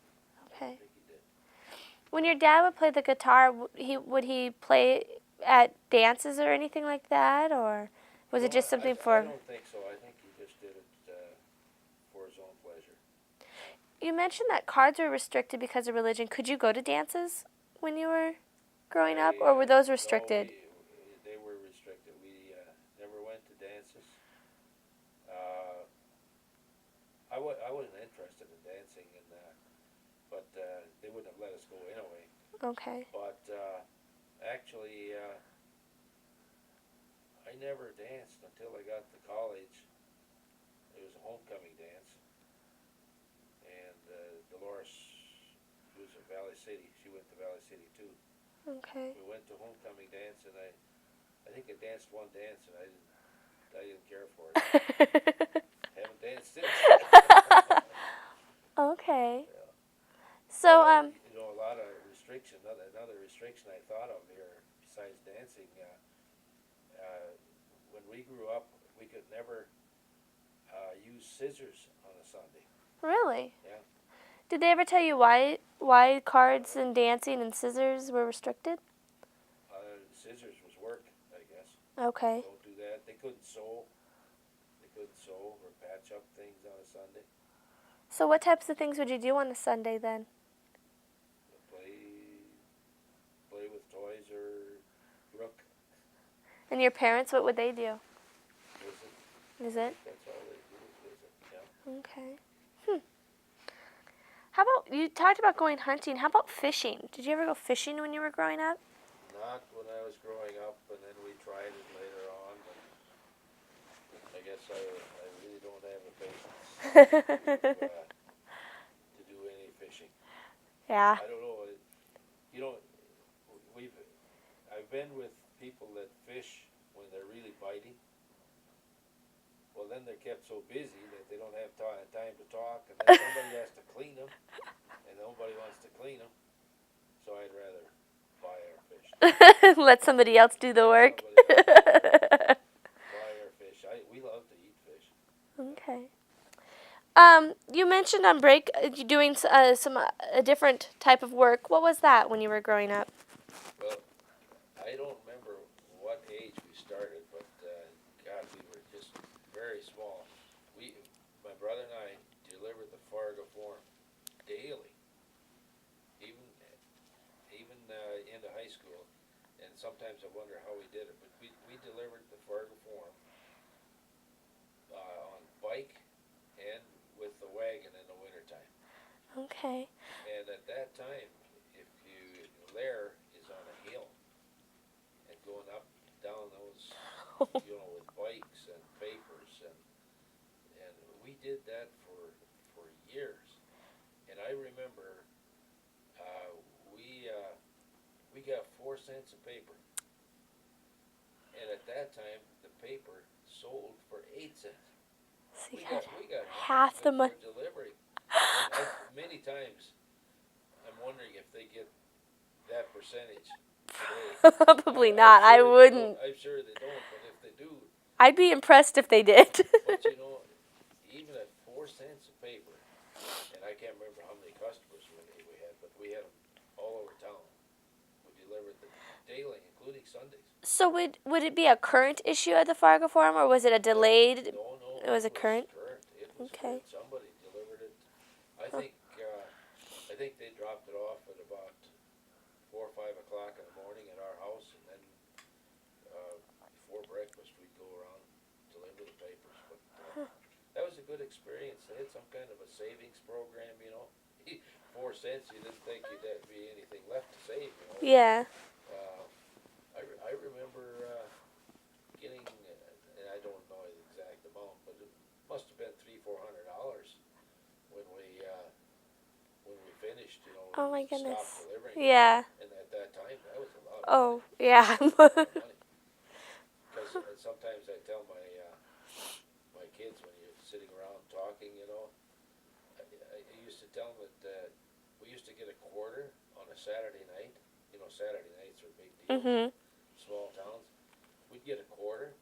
Okay. I don't think he did. When your dad would play the guitar, would he play at dances or anything like that, or was it just something for? I don't think so. I think he just did it for his own pleasure. You mentioned that cards were restricted because of religion. Could you go to dances when you were growing up, or were those restricted? No, they were restricted. We never went to dances. I wasn't interested in dancing, but they wouldn't have let us go anyway. Okay. But actually, I never danced until I got to college. It was a homecoming dance, and Dolores, who was in Valley City, she went to Valley City too. Okay. We went to homecoming dance, and I think I danced one dance, and I didn't care for it. Haven't danced since. Okay. Yeah. So a lot of restriction. Another restriction I thought of here besides dancing. When we grew up, we could never use scissors on a Sunday. Really? Yeah. Did they ever tell you why cards and dancing and scissors were restricted? Scissors was work, I guess. Okay. Don't do that. They couldn't sew. Or patch up things on a Sunday. So what types of things would you do on a Sunday then? Play with toys or rook. And your parents, what would they do? Visit. Visit? That's all they do is visit. Yeah. Okay. How about, you talked about going hunting. How about fishing? Did you ever go fishing when you were growing up? Not when I was growing up, and then we tried it later on, but I guess I really don't have the patience to do any fishing. Yeah. I don't know. been with people that fish when they're really biting? Well, then they're kept so busy that they don't have time to talk, and then somebody has to clean them, and nobody wants to clean them. So I'd rather buy our fish. Let somebody else do the work. Buy our fish. We love to eat fish. Okay. You mentioned on break you doing a different type of work. What was that when you were growing up? Well, I don't remember what age we started, but God, we were just very small. My brother and I, delivered the Fargo form daily, even into high school. And sometimes I wonder how we did it, but we delivered the Fargo form on bike and with the wagon in the wintertime. Okay. And at that time, Lair is on a hill, and going up, down those, with bikes and papers, and we did that for years. And I remember, we got 4 cents a paper, and at that time, the paper sold for 8 cents. So We got half the money for delivery. And many times, I'm wondering if they get that percentage today. Probably not. I wouldn't. I'm sure they don't, but if they do. I'd be impressed if they did. But even at 4 cents a paper, and I can't remember how many customers we had, but we had them all over town. We delivered them daily, including Sundays. So would it be a current issue of the Fargo Forum, or was it a delayed? No. It was a current. It was Okay. current. Somebody delivered it. I think they dropped it off at about 4 or 5 o'clock in the morning at our house, and then before breakfast we'd go around deliver the papers. But that was a good experience. They had some kind of a savings program, 4 cents. You didn't think you'd be anything left to save, Yeah. I remember getting, and I don't know the exact amount, but it must have been $300-400 when we finished. Oh my goodness. Stopped delivering. Yeah. And at that time, that was a lot of Oh, money. yeah. Because sometimes I tell my kids when you're sitting around talking, I used to tell them that we used to get a quarter on a Saturday night. Saturday nights are a big deal. Mhm. Small towns. We'd get a quarter,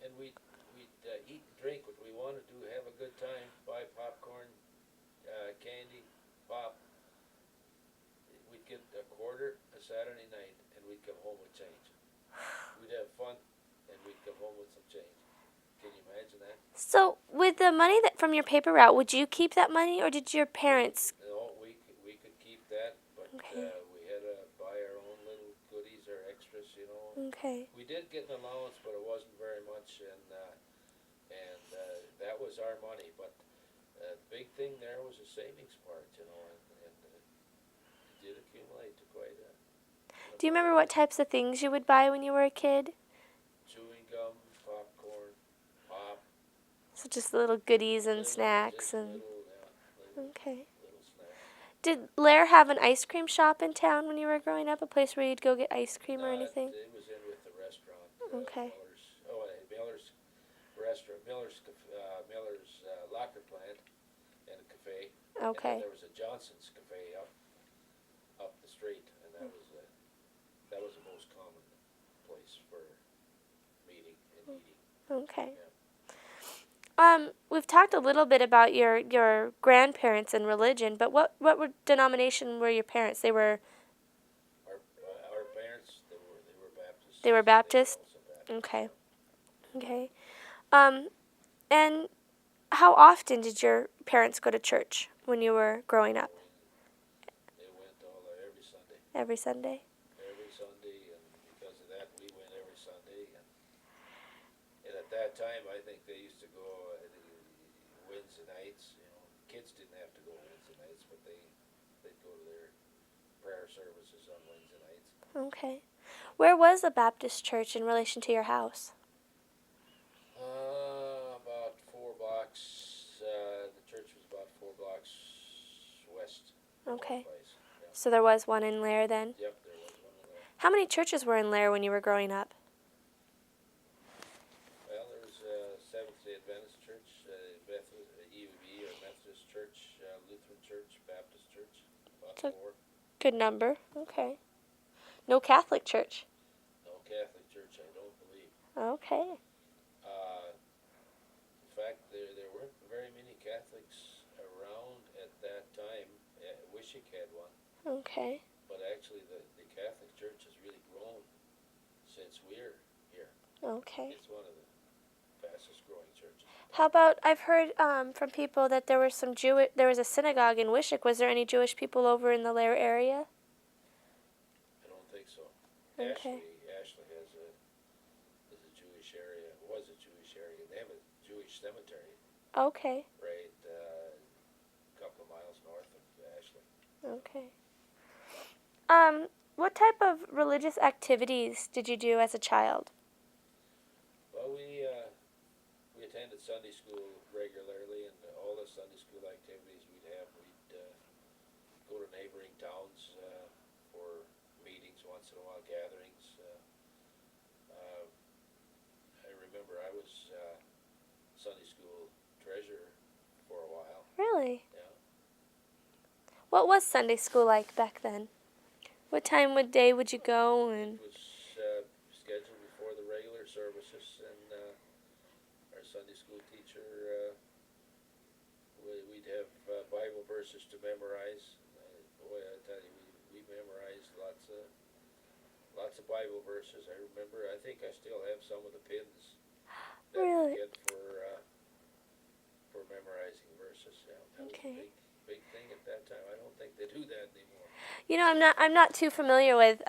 and we'd eat and drink what we wanted to, have a good time, buy popcorn, candy, pop. We'd get a quarter a Saturday night, and we'd come home with change. We'd have fun, and we'd come home with some change. Can you imagine that? So, with the money that from your paper route, would you keep that money, or did your parents? No, we could keep that, but Okay. we had to buy our own little goodies or extras, Okay. We did get an allowance, but it wasn't very much, and that was our money. But the big thing there was a savings part, and it did accumulate to quite a. Do you remember what types of things you would buy when you were a kid? Chewing gum, popcorn, pop. So just little goodies and snacks and. Little Okay. snacks. Did Lair have an ice cream shop in town when you were growing up? A place where you'd go get ice cream or anything? It was in with the restaurant. Okay. Miller's restaurant, Miller's locker plant, and a cafe. Okay. And then there was a Johnson's cafe up the street, and that was the most common place for meeting and eating. Okay. Yeah. We've talked a little bit about your grandparents and religion, but what denomination were your parents? They were. Our parents, they were Baptists. They were Baptist? They were also Baptist. Okay. Okay. And how often did your parents go to church when you were growing up? They went every Sunday. Every Sunday? Every Sunday, and because of that, we went every Sunday. And at that time, I think they used to go Wednesday nights. Kids didn't have to go Wednesday nights, but they'd go to their prayer services on Wednesday nights. Okay. Where was the Baptist church in relation to your house? About 4 blocks. The church was about 4 blocks west. Okay. Place. Yeah. So there was one in Lair then? Yep, there was one in there. How many churches were in Lair when you were growing up? Well, there was Seventh-day Adventist Church, Methodist, EUB or Methodist Church, Lutheran Church, Baptist Church, about It's a 4. good number. Okay. No Catholic church. No Catholic Church, I don't believe. Okay. In fact, there weren't very many Catholics around at that time. Wishick had one, Okay. but actually the Catholic Church has really grown since we're here. Okay. It's one of the fastest growing churches. How about, I've heard from people that there was there was a synagogue in Wishick. Was there any Jewish people over in the Lair area? I don't think so. Okay. Ashley is a Jewish area. Was a Jewish area. They have a Jewish cemetery Okay. right a couple of miles north of Ashley. Okay. What type of religious activities did you do as a child? Well, we attended Sunday school regularly, and all the Sunday school activities we'd go to neighboring towns for meetings once in a while, gatherings. I remember I was Sunday school treasurer for a while. Really? Yeah. What was Sunday school like back then? What time of day would you go? And It was scheduled before the regular services, and our Sunday school teacher, we'd have Bible verses to memorize. Boy, I tell you, we memorized lots of Bible verses. I remember. I think I still have some of the pins that Really? we get for memorizing verses. Yeah, that Okay. was a big thing at that time. I don't think they do that anymore. you know, I'm not too familiar with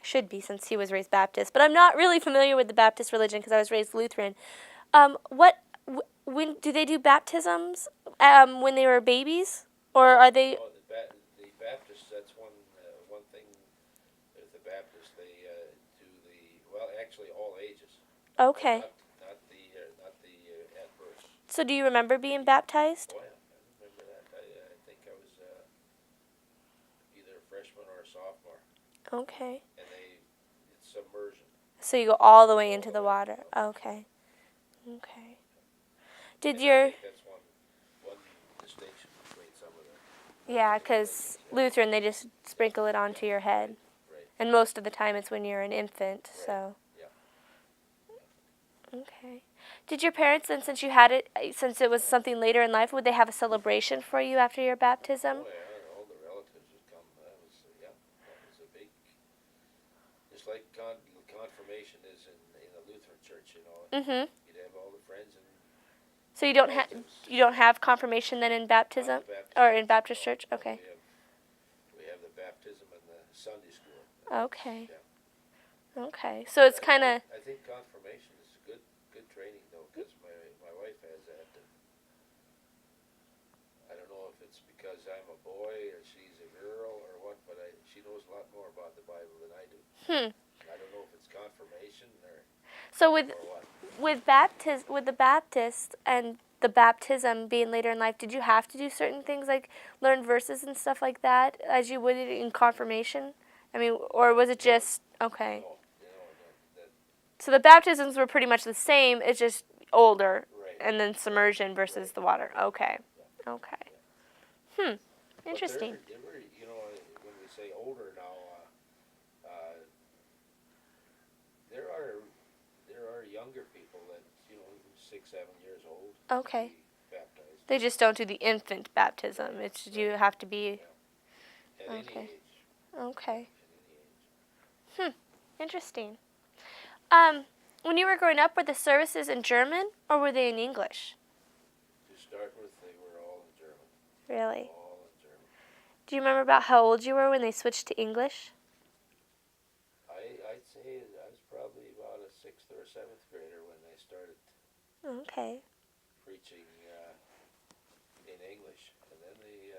should be since he was raised Baptist, but I'm not really familiar with the Baptist religion because I was raised Lutheran. When do they do baptisms? When they were babies, or are they? Oh, the Baptists. That's one thing. With the Baptists, they actually all ages. Okay. Not the at birth. So do you remember being baptized? Oh yeah, I remember that. I think I was either a freshman or a sophomore, Okay. and it's submersion. So you go all the way into the water. Okay. Okay. Did And your I think that's one distinction between some of the. yeah, because Lutheran they just sprinkle it onto your head, Right. and most of the time it's when you're an infant. Right. So. Yeah. Okay. Did your parents, and since you had it, since it was something later in life, would they have a celebration for you after your baptism? Oh yeah, all the relatives would come. That was a big. Just like confirmation is in a Lutheran church, you know. Mhm. You'd have all the friends and. So you don't have confirmation then in baptism or in Baptist church? Okay. We have the baptism and the Sunday school. Okay. Yeah. Okay. So it's kind of I think confirmation is good training though, because my wife has that. And I don't know if it's because I'm a boy or she's a girl or what, but she knows a lot more about the Bible than I do. I don't know if it's confirmation or. So or what. with the Baptist and the baptism being later in life, did you have to do certain things like learn verses and stuff like that as you would in confirmation? I mean, or was it just okay? No, So the baptisms were pretty much the same. It's just older, right. and then submersion versus the water. Okay. Yeah. Okay. Interesting. But they're, when we say older now, there are younger people that 6, 7 years old. Okay. Baptized. They just don't do the infant baptism. It's you have to be. At any Okay. age. Okay. At any age. Interesting. When you were growing up, were the services in German or were they in English? To start with, they were all in German. Really? All in German. Do you remember about how old you were when they switched to English? I'd say I was probably about a 6th or 7th grader when they started Okay. preaching in English, and then the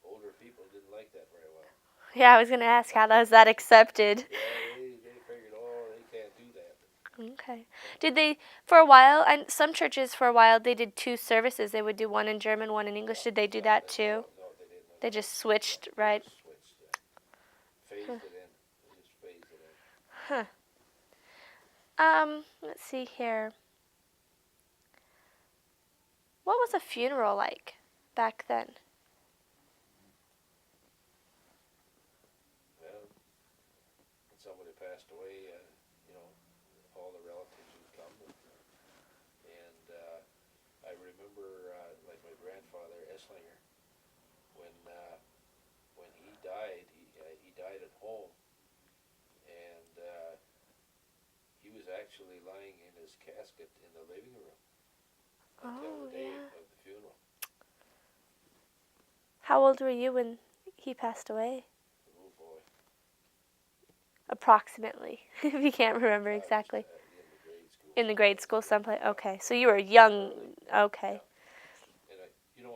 older people didn't like that very well. Yeah, I was going to ask how was that accepted. Yeah, they figured, they can't do that. Okay. Did they, for a while, and some churches for a while, they did 2 services. They would do one in German, one in English. Did they do that too? No, they didn't. They just switched, right? They just switched, phased it in. They just phased Huh. Let's see here. What was a funeral like back then? Well, when somebody passed away, all the relatives would come, and I remember, like my grandfather Esslinger, when he died, he died at home, and he was actually lying in his casket in the living room until Oh, the day yeah. of the funeral. How old were you when he passed away? Oh boy, Approximately, if you can't remember I was exactly. in the grade school. In the grade school someplace? Okay, so you were young. Early. Okay. Yeah. And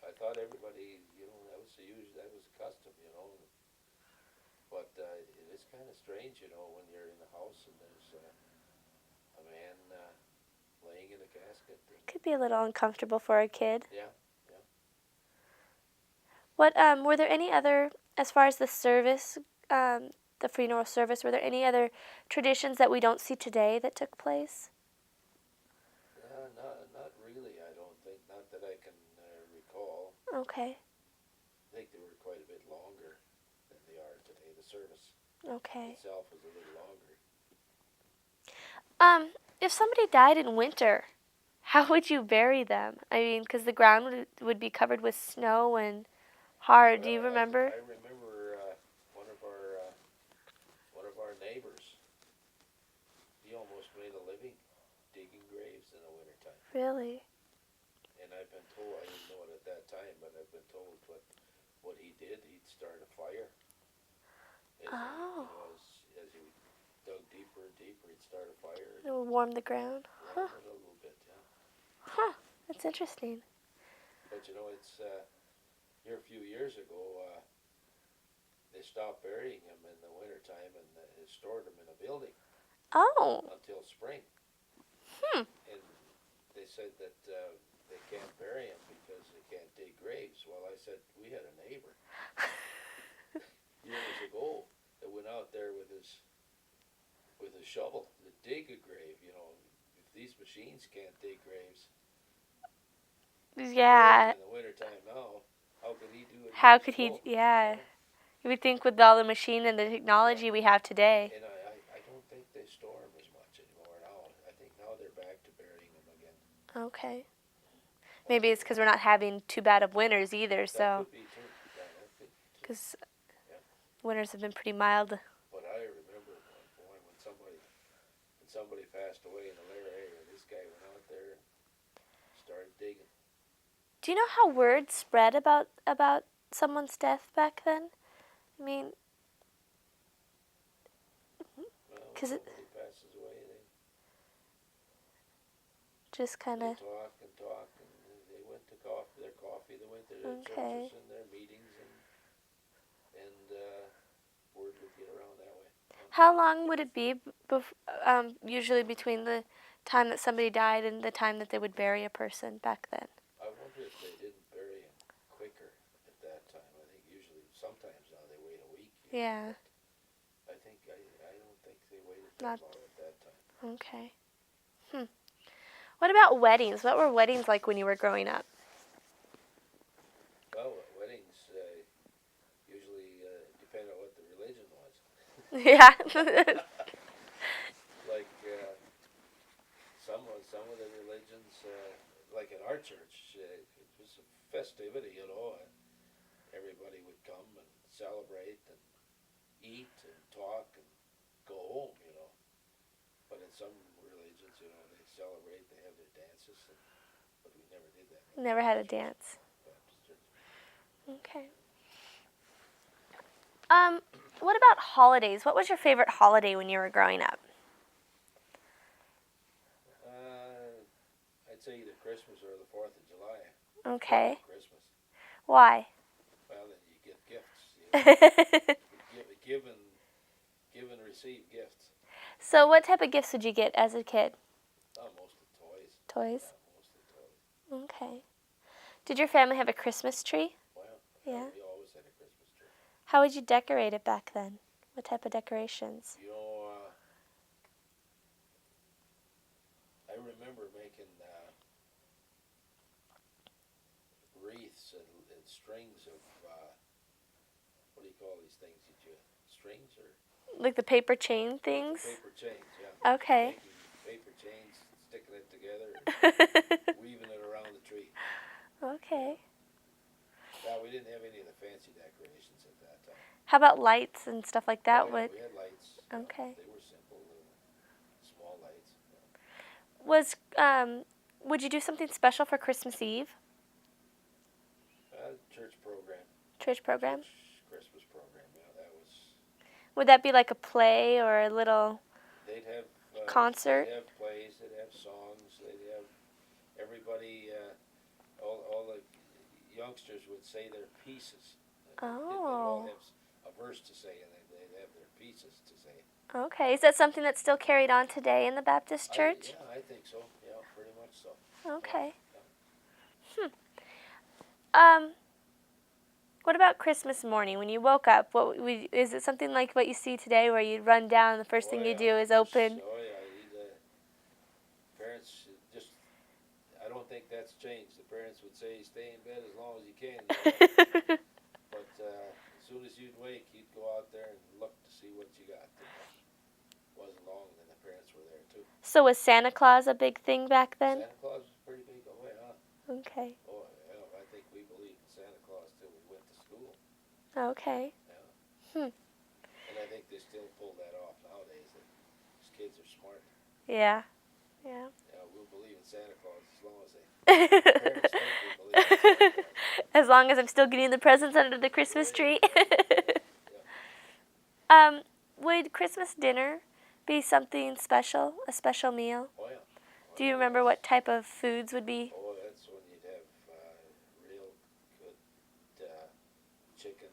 I thought everybody, that was the usual, that was the custom, But it is kind of strange, when you're in the house and there's a man laying in a casket. Could be a little uncomfortable for a kid. Yeah, yeah. What were there any other, as far as the service, the funeral service, were there any other traditions that we don't see today that took place? Not really, I don't think. Not that I can recall. Okay. I think they were quite a bit longer than they are today. The service Okay. itself was a little longer. If somebody died in winter, how would you bury them? I mean, because the ground would be covered with snow and hard. Do you Well, remember? I remember one of our neighbors. He almost made a living digging graves in the wintertime. Really? And I've been told, I didn't know it at that time, but I've been told what he did. He'd start a fire. Oh. As he dug deeper and deeper, he'd start a fire It would warm the ground. warm Huh. it a little bit, yeah. Huh. That's interesting. But it's here a few years ago, they stopped burying him in the wintertime and stored him in a building Oh. until spring. Hmm. And they said that they can't bury him because they can't dig graves. Well, I said, we had a neighbor years ago that went out there with his shovel to dig a grave. If these machines can't dig graves Yeah. in the wintertime now, how could he do it How years could he? ago? Yeah. You would think with all the machine and the technology we have today. And I don't think they store them as much anymore now. I think now they're back to burying them again. Okay. Maybe it's because we're not having too bad of winters either, That so. could be too. Yeah, that could be too. Because Yeah. winters have been pretty mild. But I remember when somebody passed away in the Lair area, this guy went out there and started digging. Do you know how word spread about someone's death back then? I mean, Well, when 'cause it somebody passes away, they just kind of. talk and talk, and they went to their coffee, they went to their Okay. churches and their meetings, and word would get around that way. How long would it be, usually between the time that somebody died and the time that they would bury a person back then? I wonder if they didn't bury him quicker at that time. I think usually, sometimes now they wait a week. Yeah. I don't think they waited Not that long at that time. okay. What about weddings? What were weddings like when you were growing up? Well, weddings usually depend on what the religion was. Yeah. Like some of the religions, like in our church, it was a festivity. Everybody would come and celebrate and eat and talk and go home. But in some religions, they celebrate, they have their dances, but we never did that. Never had a dance. Baptist church. Okay. What about holidays? What was your favorite holiday when you were growing up? I'd say either Christmas or the 4th of July. Okay. Christmas. Why? Well, then you get gifts. Give and receive gifts. So what type of gifts would you get as a kid? Mostly toys. Toys? Yeah, mostly toys. Okay. Did your family have a Christmas tree? Well, Yeah. We always had a Christmas tree. How would you decorate it back then? What type of decorations? strings of, what do you call these things that you, strings or? Like the paper chain things? Paper chains, yeah. Okay. Making paper chains, sticking it together, and weaving it around the tree. Okay. Yeah, we didn't have any of the fancy decorations at that time. How about lights and stuff like that? Oh, yeah, we had lights. Okay. They were simple, small lights. Was would you do something special for Christmas Eve? Church program. Church program? Church Christmas program, yeah, that was. Would that be like a play or a little They'd have concert? They'd have plays. They'd have songs. They'd have everybody. All the youngsters would say their pieces. They'd all Oh. have a verse to say, and they'd have their pieces to say. Okay. Is that something that's still carried on today in the Baptist church? I think so. Yeah, pretty much so. Okay. Yeah. What about Christmas morning when you woke up? Is it something like what you see today, where you run down and the first thing you do is open? Oh yeah, parents just. I don't think that's changed. The parents would say, "Stay in bed as long as you can." But as soon as you'd wake, you'd go out there and look to see what you got. It wasn't long, and the parents were there too. So was Santa Claus a big thing back then? Santa Claus was pretty big. Oh yeah. Okay. Oh yeah. I think we believed in Santa Claus till we went to school. Okay. Yeah. And I think they still pull that off nowadays. These kids are smart. Yeah. Yeah. Yeah, we'll believe in Santa Claus as long as parents think we believe in Santa Claus. As long as I'm still getting the presents under the Christmas tree. Would Christmas dinner be something special, a special meal? Oh yeah. Do you remember what type of foods would be? Oh, that's when you'd have real good chicken,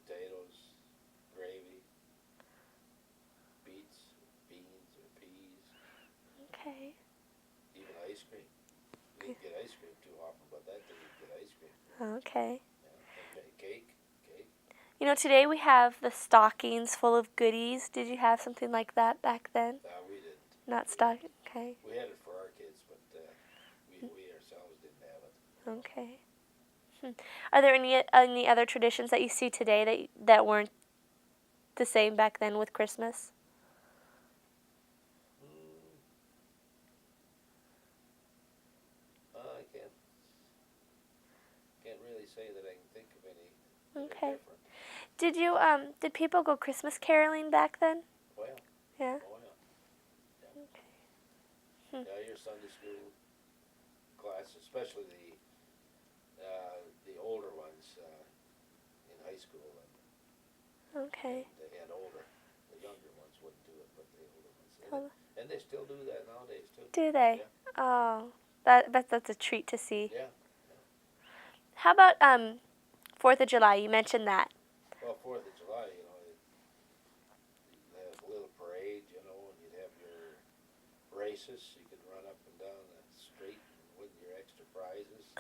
potatoes, gravy, beans or peas. Okay. Even ice cream. You didn't get ice cream too often, but that day you'd get ice cream. Okay. Yeah. And cake. You know, today we have the stockings full of goodies. Did you have something like that back then? We didn't. Not stocking. Okay. We had it for our kids, but we ourselves didn't have it. Okay. Are there any other traditions that you see today that weren't the same back then with Christmas? I can't really say that I can think of any that are Okay. different. Did people go Christmas caroling back then? Oh yeah. Yeah. Oh yeah. Okay. Yeah, your Sunday school class, especially the older ones in high school, Okay. and older. The younger ones wouldn't do it, but the older ones. And they still do that nowadays too. Do they? Yeah. Oh, that's a treat to see. Yeah. How about 4th of July? You mentioned that. Well, 4th of July, you'd have a little parade, and you'd have your races. You could run up and down the street and win your extra prizes.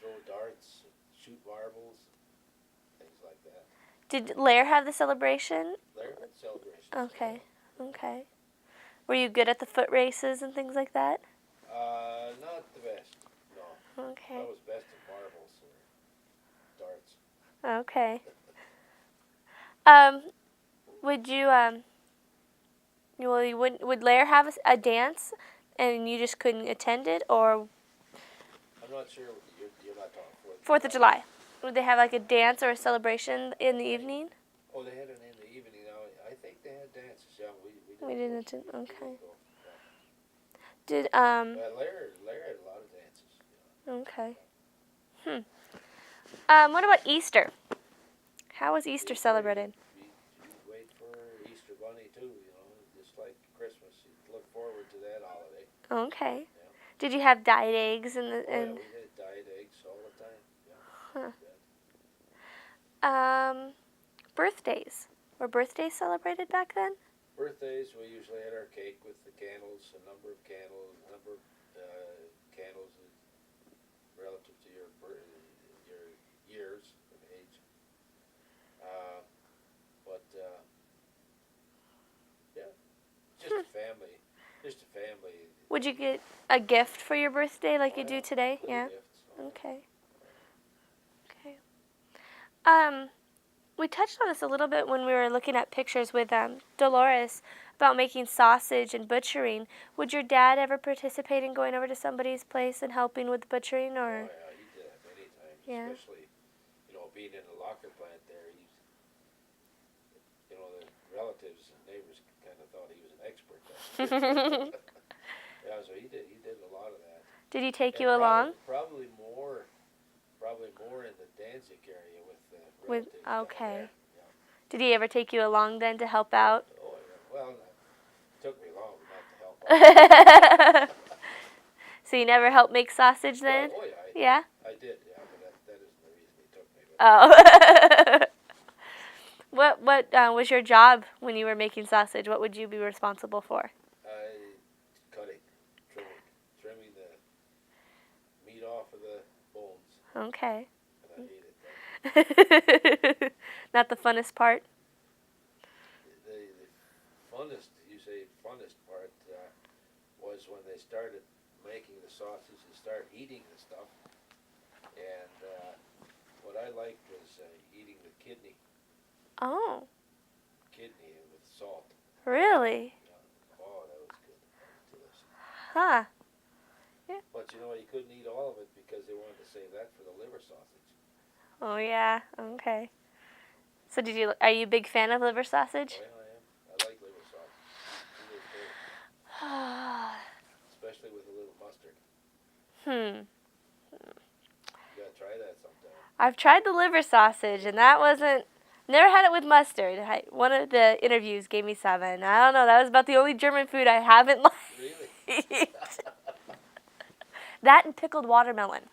Throw darts, shoot marbles, things like that. Did Lair have the celebration? Lair had celebrations. Okay. Okay. Were you good at the foot races and things like that? Not the best. No. Okay. I was best at marbles or darts. Okay. Would you would Lair have a dance, and you just couldn't attend it, or I'm not sure. You're not talking 4th of July? Would they have like a dance or a celebration in the evening? Oh, they had it in the evening. Now I think they had dances. Yeah, We didn't attend. Okay. Yeah. Did Lair had a lot of dances. Yeah. Okay. What about Easter? How was Easter celebrated? You'd wait for Easter Bunny too. Just like Christmas. You'd look forward to that holiday. Okay. Yeah. Did you have dyed eggs and Oh, yeah, we had dyed eggs all the time. Huh. Yeah. Birthdays. Were birthdays celebrated back then? Birthdays, we usually had our cake with the candles, a number of candles relative to your years of age. Yeah, just a family. Would you get a gift for your birthday like you do today? Little Yeah. gifts. Okay. We touched on this a little bit when we were looking at pictures with Dolores about making sausage and butchering. Would your dad ever participate in going over to somebody's place and helping with the butchering, or? Oh yeah, he did that many times. Yeah. Especially, being in the locker plant there. The relatives and neighbors kind of thought he was an expert. Yeah, so he did a lot of that. Did he take And you along? Probably more in the Danzig area with With relatives down okay. there. Yeah. Did he ever take you along then to help out? Oh yeah. Well, it took me long not to help out. So you never helped make sausage then? Well, yeah. I did. Yeah, but that isn't the reason he took me. Oh. What was your job when you were making sausage? What would you be responsible for? Cutting, trimming the meat off of the bones. Okay. And I hated that. Not the funnest part? The funnest part was when they started making the sausage and start eating the stuff. And what I liked was eating the kidney Oh. with salt. Really? Yeah. Oh, that was good. That was delicious. Huh. But you couldn't eat all of it because they wanted to save that for the liver sausage. Oh yeah. Okay. So are you a big fan of liver sausage? Oh, yeah, I am. I like liver sausage. It is good. Especially with a little mustard. You gotta try that sometime. I've tried the liver sausage, and that wasn't. Never had it with mustard. One of the interviews gave me 7. I don't know. That was about the only German food I haven't liked. Really? That and pickled watermelon.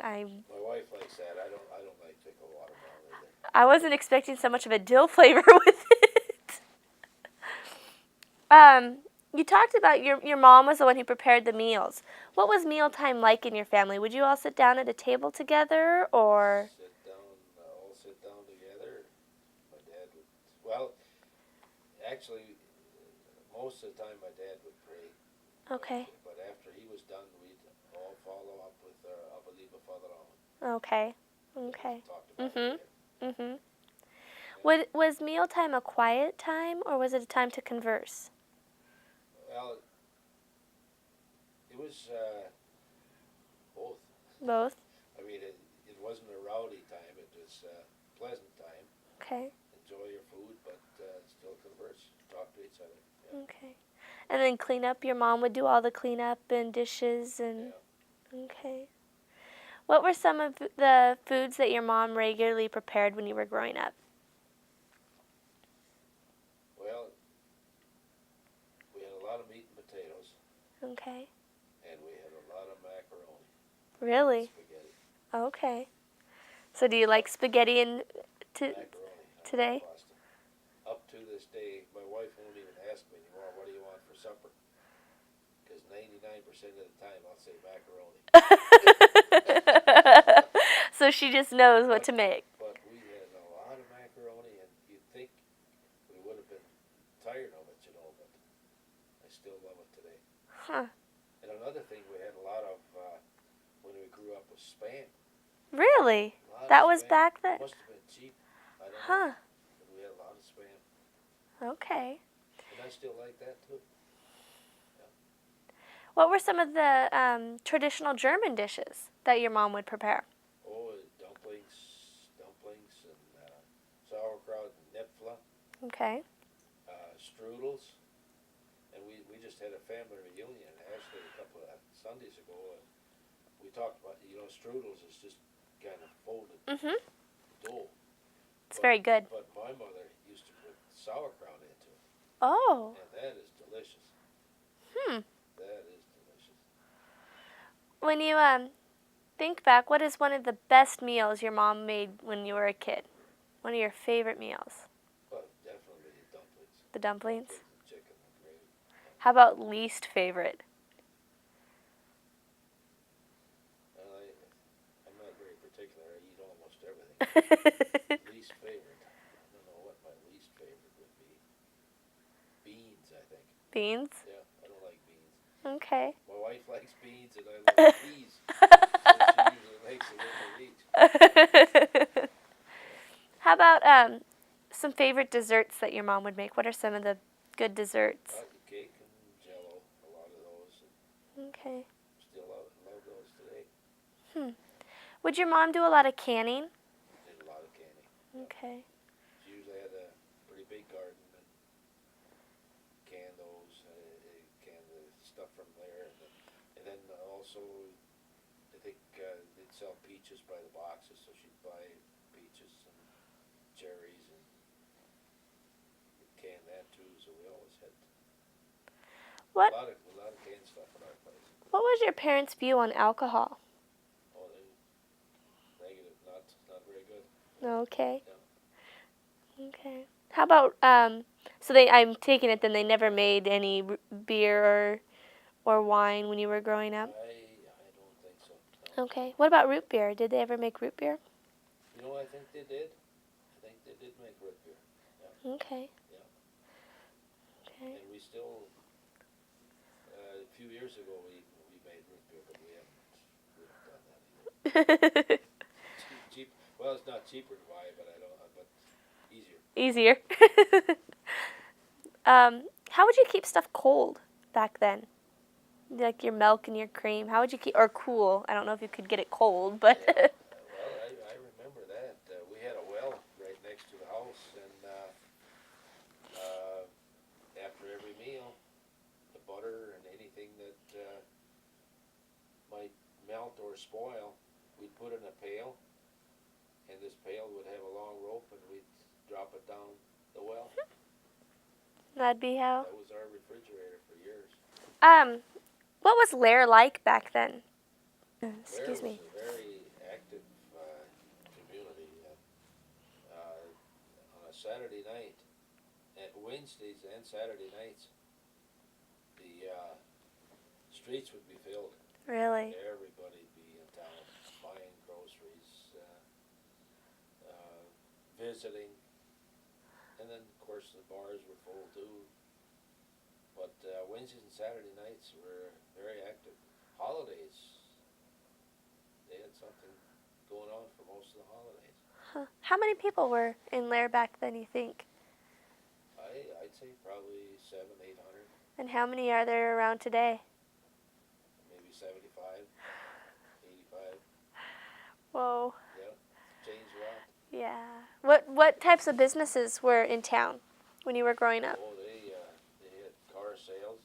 My wife likes that. I don't like pickled watermelon either. I wasn't expecting so much of a dill flavor with it. You talked about your mom was the one who prepared the meals. What was mealtime like in your family? Would you all sit down at a table together, or? All sit down together. My dad would. Well, actually, most of the time my dad would pray. Okay. But after he was done, we'd all follow up with Abba Liebe Vater. Okay. Okay. Talked about it. Was mealtime a quiet time, or was it a time to converse? Well, it was both. Both. I mean, it wasn't a rowdy time. It was a pleasant time. Okay. Enjoy your food, but still converse, talk to each other. Yeah. Okay. And then clean up. Your mom would do all the cleanup and dishes and. Yeah. Okay. What were some of the foods that your mom regularly prepared when you were growing up? Well, we had a lot of meat and potatoes. Okay. And we had a lot of macaroni. Really? Spaghetti. Okay. So do you like spaghetti Macaroni. today? Pasta. Up to this day, my wife won't even ask me anymore, what do you want for supper? Because 99% of the time I'll say macaroni. So she just knows what to make. But we had a lot of macaroni, and you'd think we would have been tired of it, but I still love it today. Huh. And another thing we had a lot of when we grew up was Spam. Really? That was Spam. back then? Must have been cheap. I don't know. But we had a lot of Spam. Okay. And I still like that too. Yeah. What were some of the traditional German dishes that your mom would prepare? Oh, dumplings and sauerkraut and Knäpfle. Okay. Strudels. And we just had a family reunion actually a couple of Sundays ago, and we talked about, strudels is just kind of folded dough. It's very good. But my mother used to put sauerkraut into it. Oh. And that is delicious. That is delicious. When you think back, what is one of the best meals your mom made when you were a kid? One of your favorite meals? Well, definitely the dumplings. The dumplings? And chicken and gravy. How about least favorite? I'm not very particular. I eat almost everything. Least favorite. I don't know what my least favorite would be. Beans, I think. Beans? Yeah, I don't like beans. Okay. My wife likes beans and I like peas. So she usually makes a little of each. about some favorite desserts that your mom would make? What are some of the good desserts? Chocolate cake and Jello, a lot of those. Okay. Still love those today. Would your mom do a lot of canning? Did a lot of canning. Okay. She usually had a pretty big garden and canned those, canned the stuff from there, and then also I think they'd sell peaches by the boxes, so she'd buy peaches and cherries and can that too. So we always had What a lot of canned stuff at our place. What was your parents' view on alcohol? Oh, they negative, not very good. Okay. Yeah. Okay. How about so I'm taking it then they never made any beer or wine when you were growing up? I don't think so. No. Okay. What about root beer? Did they ever make root beer? You know, I think they did. I think they did make root beer. Yeah. Okay. Yeah. Okay. And we still, a few years ago, we made root beer, but we haven't done that either. Cheap. Well, it's not cheaper to buy, but but easier. Easier. How would you keep stuff cold back then? Like your milk and your cream. How would you keep, or cool? I don't know if you could get it cold, but. Yeah. Well, I remember that. We had a well right next to the house, and after every meal, the butter and anything that might melt or spoil, we'd put in a pail, and this pail would have a long rope, and we'd drop it down the well. That'd be how. That was our refrigerator for years. What was Lair like back then? Excuse Lair me. was a very active community. On a Saturday night, at Wednesdays and Saturday nights, the streets would be filled. Really? Everybody'd be in town buying groceries, visiting, and then of course the bars were full too. But Wednesdays and Saturday nights were very active. Holidays, they had something going on for most of the holidays. Huh. How many people were in Lair back then, you think? I'd say probably 700-800, And how many are there around today? maybe 75, 85. Whoa. Yeah, changed a lot. Yeah. What types of businesses were in town when you were growing up? Oh, they had car sales.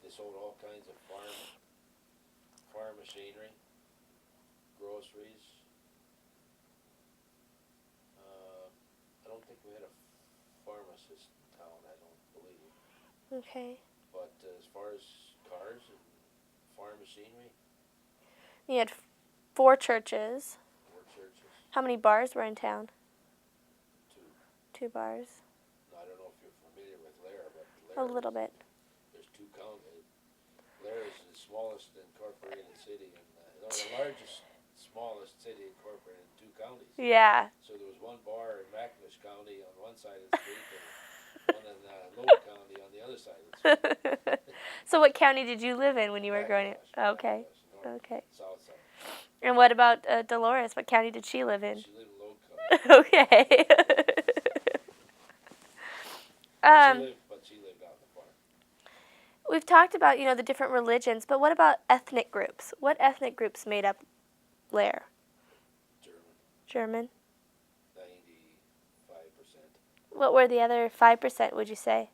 They sold all kinds of farm machinery, groceries. I don't think we had a pharmacist in town. I don't believe. Okay. But as far as cars and farm machinery, You had 4 churches. 4 churches, How many bars were in town? 2. 2 bars. I don't know if you're familiar with Lair, but A little bit. There's 2 counties. Lair is the smallest incorporated city, or the largest, smallest city incorporated in 2 counties. Yeah. So there was one bar in McIntosh County on one side of the street, and one in Lower County on the other side of the street. So what county did you live in when you were growing up? Okay. McIntosh, north, Okay. south side. And what about Dolores? What county did she live in? She lived in Lower County. Okay. But she lived out in the farm. We've talked about, the different religions, but what about ethnic groups? What ethnic groups made up Lair? German, German? 95%. What were the other 5%, would you say?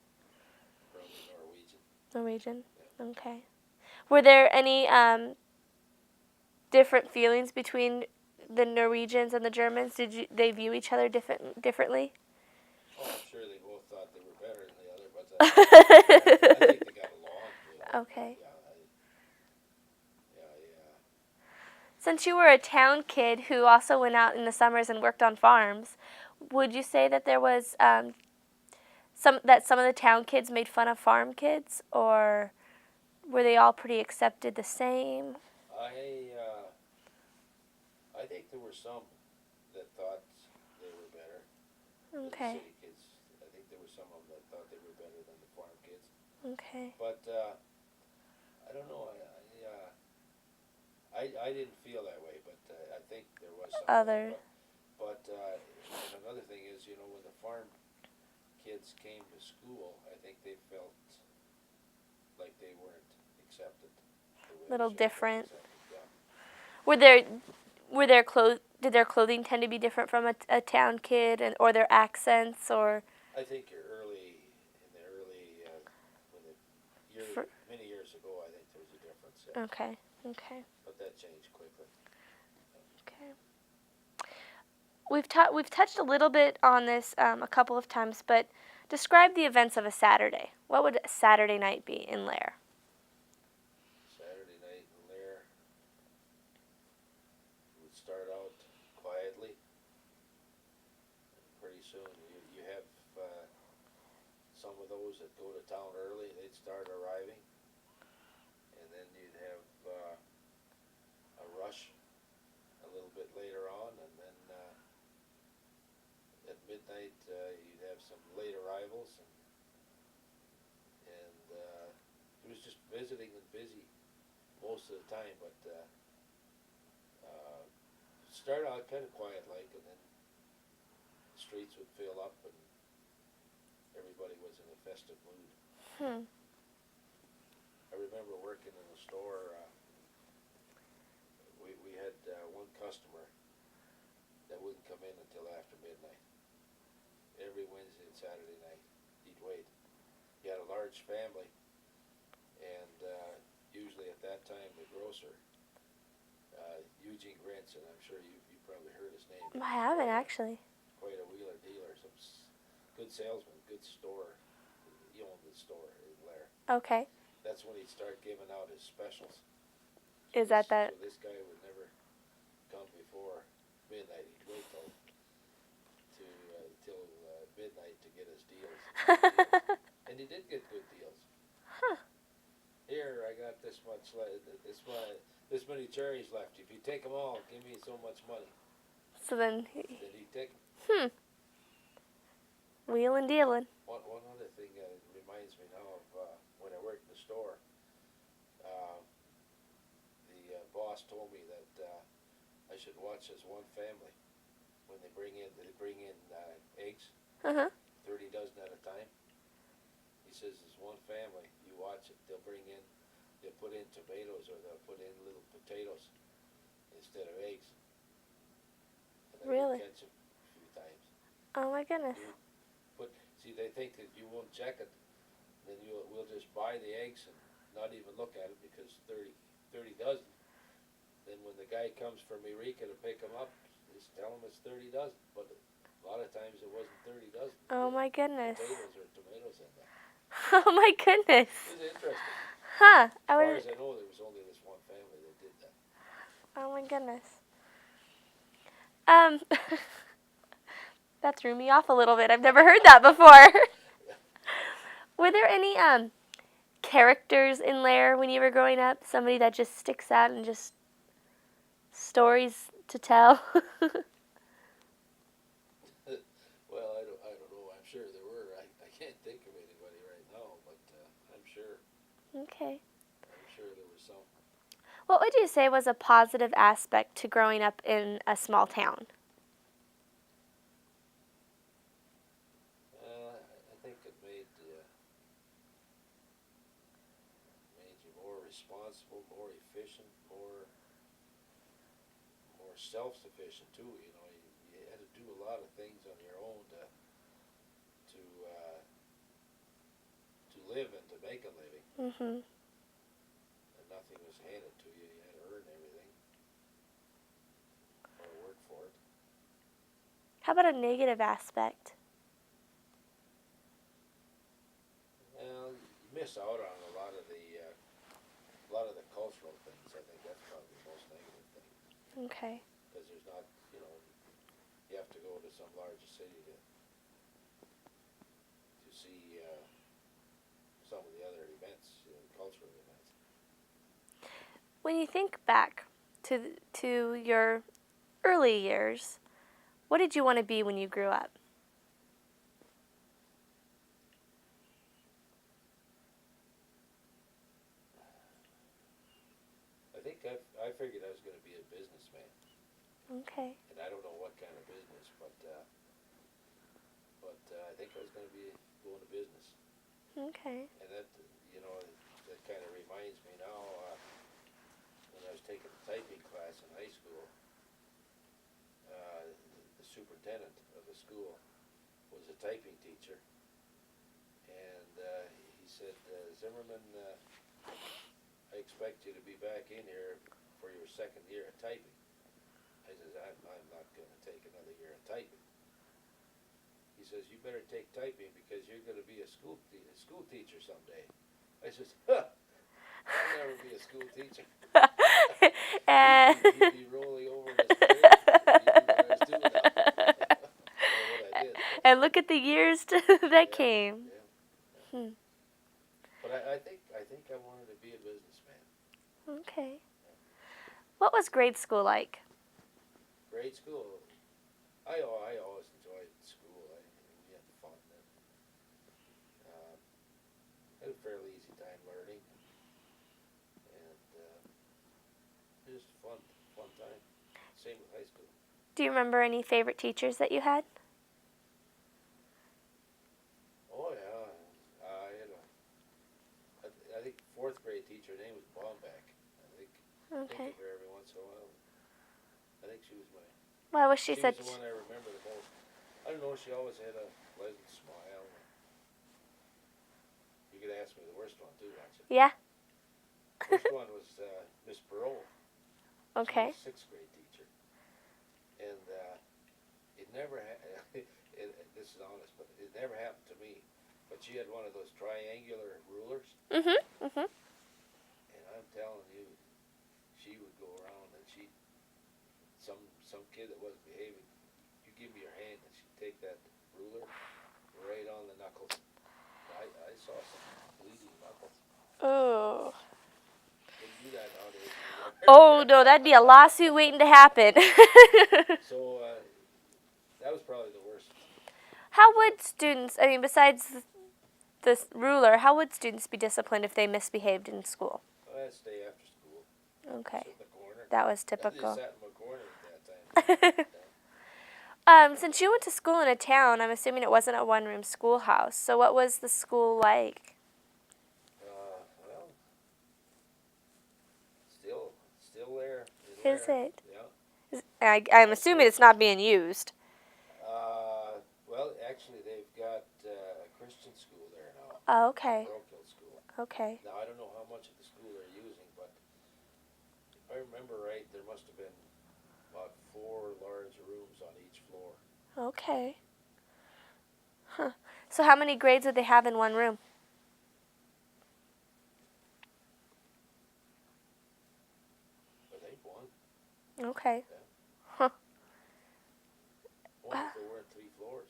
Probably Norwegian. Norwegian? Yeah. Okay. Were there any different feelings between the Norwegians and the Germans? Did they view each other differently? Oh, I'm sure they both thought they were better than the other, but I think they got along. Okay. Yeah. Since you were a town kid who also went out in the summers and worked on farms, would you say that there was some of the town kids made fun of farm kids, or were they all pretty accepted the same? I think there were some that thought they were better than the Okay. city kids. I think there were some of them that thought they were better than the farm kids. Okay. But I don't know. I didn't feel that way, but I think there was some. Others. But and another thing is, you know, when the farm kids came to school, I think they felt like they weren't accepted the way they Little should have been different. accepted. Yeah. Were there were their did their clothing tend to be different from a town kid, and or their accents, or I think you're early in the early when the for, many years ago. I think there was a difference, okay, okay, but that changed quickly. okay. We've touched a little bit on this a couple of times, but describe the events of a Saturday. What would a Saturday night be in Lair? Saturday night in Lair would start out quietly. Pretty soon you have some of those that go to town early. They'd start arriving, and then you'd have a rush a little bit later on, and then at midnight you'd have some late arrivals, and it was just visiting and busy most of the time, but start out kind of quiet like, and then the streets would fill up and everybody was in a festive mood. Hmm. I remember working in a store. We had one customer that wouldn't come in until after midnight. Every Wednesday and Saturday night, he'd wait. He had a large family, and usually at that time the grocer, Eugene Grinson, I'm sure you probably heard his name. I haven't actually. Quite a wheeler dealer, some good salesman, good store. He owned the store in Lair. Okay. That's when he'd start giving out his specials. Is that So this guy would never come before midnight. He'd wait till midnight to get his deals. And he did get good deals. Huh. Here, I got this this many cherries left. If you take them all, give me so much money. So then Then he'd take them. Wheeling dealing. One other thing reminds me now of when I worked in the store. The boss told me that I should watch as one family when they bring in eggs, Uh-huh. 30 dozen at a time. He says, as one family, you watch it. They'll put in tomatoes, or they'll put in little potatoes instead of eggs. And I Really? did catch them a few times. Oh my goodness. See, they think that you won't check it, then we'll just buy the eggs and not even look at it because 30 dozen. Then when the guy comes from Eureka to pick them up, just tell him it's 30 dozen. But a lot of times it wasn't 30 dozen. Oh my goodness. Potatoes or tomatoes in there. Oh my goodness. It was interesting. Huh. As far as I know, there was only this one family that did that. Oh my goodness. That threw me off a little bit. I've never heard that before. Were there any characters in Lair when you were growing up? Somebody that just sticks out and just stories to tell? Well, I don't know. I'm sure there were. I can't think of anybody right now, but I'm sure. Okay. I'm sure there was some. What would you say was a positive aspect to growing up in a small town? I think it made you more responsible, more efficient, more self-sufficient too. You know, you had to do a lot of things on your own to live and to make a living. Mm-hmm. And nothing was handed to you. You had to earn everything or work for it. How about a negative aspect? Well, you miss out on a lot of the cultural things. I think that's probably the most negative thing. Okay. Because there's not, you have to go to some larger city to see some of the other events, cultural events. When you think back to your early years, what did you want to be when you grew up? I think I figured I was going to be a businessman. Okay. and I don't know what kind of business, but I think I was going to be going to business. Okay. And that, you know, that kind of reminds me now, when I was taking a typing class in high school, the superintendent of the school was a typing teacher, and he said, Zimmerman, I expect you to be back in here for your second year of typing. I says, I'm not going to take another year of typing. He says, you better take typing because you're going to be a school teacher someday. I says, huh, I'll never be a school teacher. And he'd be rolling over in his grave if he knew what I was doing now. Or what I did. and look at the years that Yeah, came. yeah. Hmm. But I think I wanted to be a businessman. Okay. What was grade school like? Grade school, I always enjoyed school. We had fun. And, had a fairly easy time learning, and just fun time. Same with high school. Do you remember any favorite teachers that you had? Oh yeah, I had I think fourth grade teacher. Her name was Bombeck. Think Okay. of her every once in a while. I think she was Why was she she was such? the one I remember the most. I don't know. She always had a pleasant smile. You could ask me the worst one too, actually. Yeah. First one was Miss Perot. Okay. She was a sixth grade teacher, and it never. This is honest, but it never happened to me. But she had one of those triangular rulers, Mhm. Mhm. and I'm telling you, she would go around and some kid that wasn't behaving. You give me your hand, and she'd take that ruler right on the knuckles. I saw some bleeding knuckles. Oh. Wouldn't do that nowadays. Oh no, that'd be a lawsuit waiting to happen. So that was probably the worst. How would students? I mean, besides this ruler, how would students be disciplined if they misbehaved in school? I'd stay after school. Okay. Sit in the corner. That was I just typical. sat in my corner at that time. Since you went to school in a town, I'm assuming it wasn't a one-room schoolhouse. So what was the school like? Well, still there. Is it? Yeah. I'm assuming it's not being used. Well, actually, they've got a Christian school there now. Oh, okay. Parochial school. Okay. Now, I don't know how much of the school they're using, but if I remember right, there must have been about 4 large rooms on each floor. Okay. Huh. So how many grades would they have in one room? I think one. Okay. Yeah. Huh. One if there weren't 3 floors.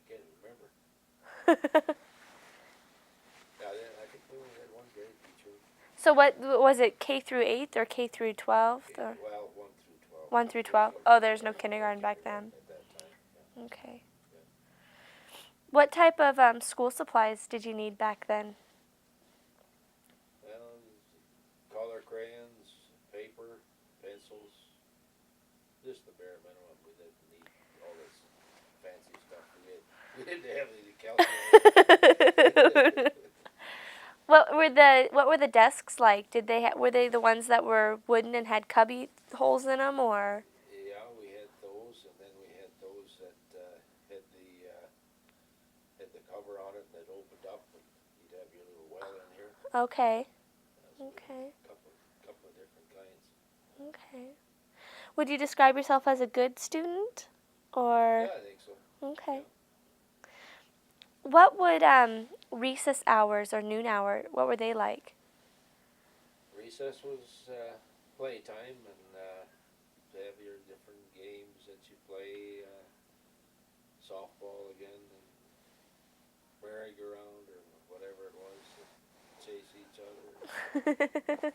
I can't even remember. Yeah, I think we only had one grade each room. So what was it? K through 8th or K through 12th or Well, 1 through 12. 1 through 12? Oh, there's no kindergarten back then. At that time. Yeah. Okay. Yeah. What type of school supplies did you need back then? Well, color crayons, paper, pencils, just the bare minimum. We didn't need all this fancy stuff. We didn't have any calculators. What were the desks like? Were they the ones that were wooden and had cubby holes in them, or? Yeah, we had those, and then we had those that had the cover on it that opened up, and you'd have your little well in here. Okay. So Okay. couple of different kinds. Okay. Would you describe yourself as a good student, or? Yeah, I think so. Okay. Yeah. What would recess hours or noon hour? What were they like? Recess was playtime, and to have your different games that you play, softball again, and merry-go-round, or whatever it was, chase each other,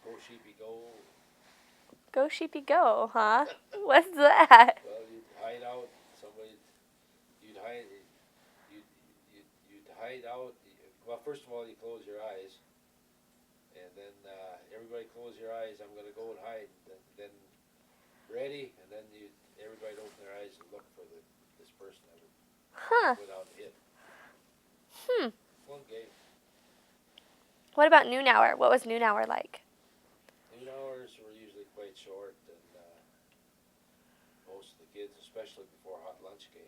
go sheepy go. Go sheepy go, huh? What's that? Well, you'd hide out. You'd hide. You'd hide out. Well, first of all, you close your eyes, and then everybody close your eyes. I'm gonna go and hide. Then ready, and then Huh. Went out and hit. Hmm. Fun game. What about noon hour? What was noon hour like? Noon hours were usually quite short, and most of the kids, especially before hot lunch came,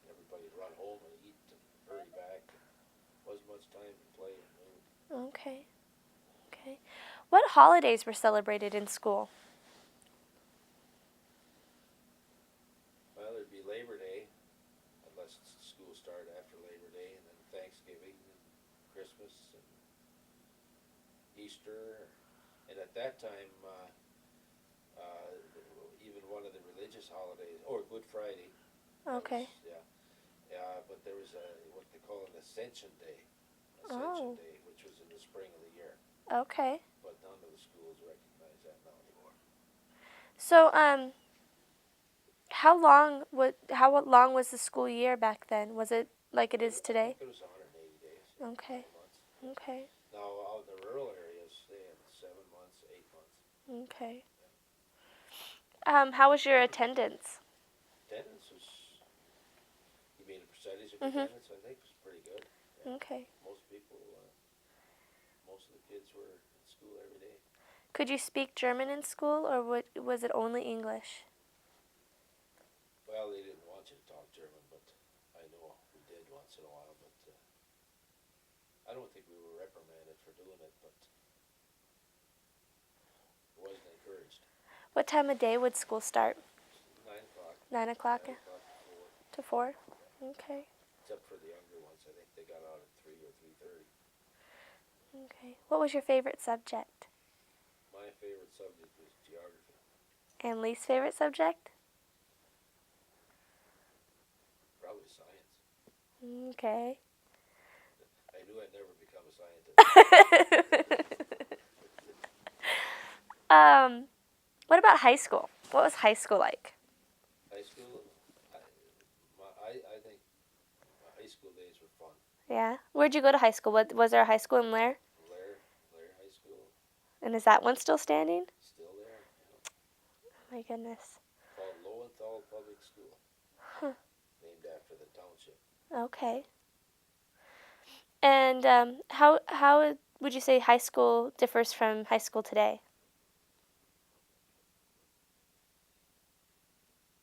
everybody'd run home and eat and hurry back. And wasn't much time to play at noon. Okay. Okay. What holidays were celebrated in school? Well, there'd be Labor Day, unless school started after Labor Day, and then Thanksgiving and Christmas and Easter. And at that time, even one of the religious holidays, or Good Friday. Okay. But there was what they call an Ascension Day. Oh. Day, which was in the spring of the year. Okay. But none of the schools recognize that now anymore. So, how long was the school year back then? Was it like it is today? I think it was 180 days. Okay. 9 months. Okay. Now, out in the rural areas, they had 7 months, 8 months. Okay. How was your attendance? Attendance was, you mean the percentage of Mhm. attendance? I think was pretty good. Yeah. Okay. Most people, most of the kids were in school every day. Could you speak German in school, or was it only English? Well, they didn't want you to talk German, but I know we did once in a while. But I don't think we were reprimanded for doing it, but it wasn't encouraged. What time of day would school start? 9 o'clock. 9 o'clock 9 o'clock to to 4. 4? Okay. Except for the younger ones, I think they got out at 3 or 3:30. Okay. What was your favorite subject? My favorite subject was geography. And least favorite subject? Probably science. Okay. I knew I'd never become a scientist. What about high school? What was high school like? High school, I think my high school days were fun. Yeah. Where'd you go to high school? Was there a high school in Blair? Blair High School. And is that one still standing? Still there. My goodness. Called Lowenthal Public School. Huh. Named after the township. Okay. And how would you say high school differs from high school today?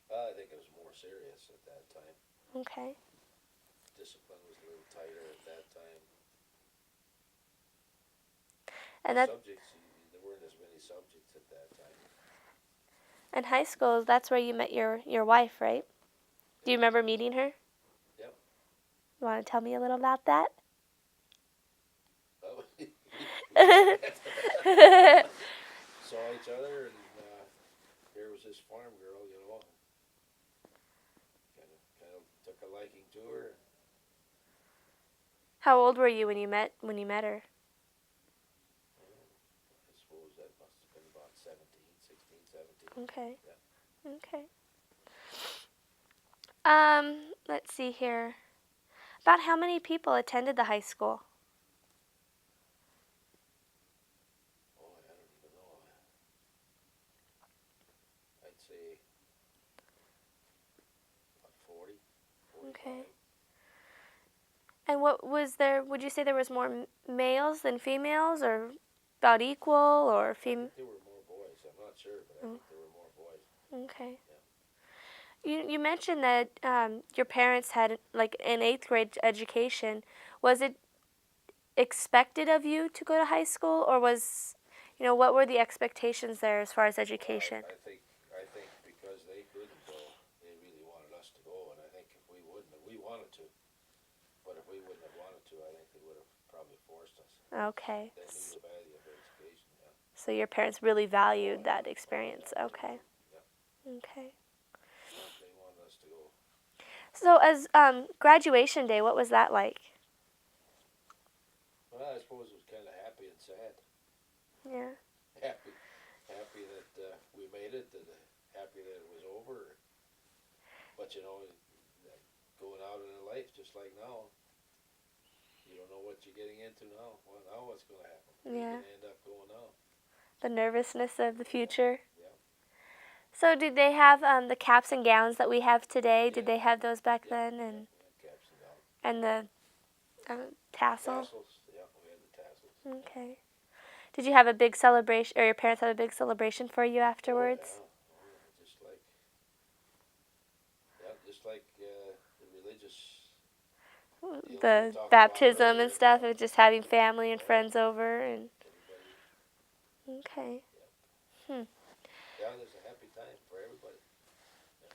I think it was more serious at that time. Okay. Discipline was a little tighter at that time. And Subjects, there weren't as many subjects at that time. in high school, that's where you met your wife, right? Do you remember meeting her? Yep. You want to tell me a little about that? Saw each other, and here was this farm girl, kind of took a liking to her. How old were you when you met her? I suppose that must have been about 16, 17. Okay. Yeah. Okay. Let's see here. About how many people attended the high school? Oh, I don't even know. I'd say about 40, 45. Okay. And what was there? Would you say there was more males than females, or about equal, or I female? think there were more boys. I'm not sure, but I think there were more boys. Okay. Yeah. You mentioned that your parents had like an 8th grade education. Was it expected of you to go to high school, or what were the expectations there as far as education? I think because they couldn't go, they really wanted us to go, and I think if we wouldn't, we wanted to, but if we wouldn't have wanted to, I think they would have probably forced us. Okay. They knew the value of education. Yeah. So your parents really valued that experience. Yeah. Okay. Yeah. Okay. They wanted us to go. So as graduation day, what was that like? Well, I suppose it was kind of happy and sad. Yeah. Happy that we made it, and happy that it was over. But going out in life just like now, you don't know what you're getting into now. Well, now what's going to happen? Yeah. You're going to end up going now. The nervousness of the future. Yeah. So did they have the caps and gowns that we have today? Yeah. Did they have those back then? And And the tassel? Tassels, yeah, we had the tassels. Okay. Did you have a big celebration, or your parents have a big celebration for you Oh afterwards? yeah, oh yeah, just like the religious deals we were The talking about baptism and earlier. stuff, Yeah, and just having family and oh yeah, friends over, and everybody. okay. Yeah, Hmm. yeah, there's a happy time for everybody. Yeah.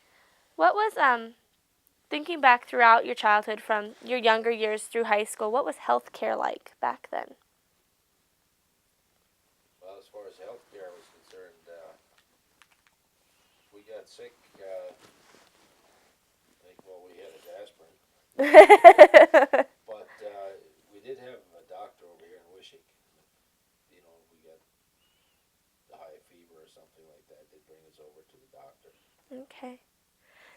What was thinking back throughout your childhood, from your younger years through high school? What was healthcare like back then? Well, as far as healthcare was concerned, we got sick. I think well, we had his aspirin, but we did have a doctor over here in Wishick. You know, we got the high fever or something like that. They'd bring us over to the doctor. Okay.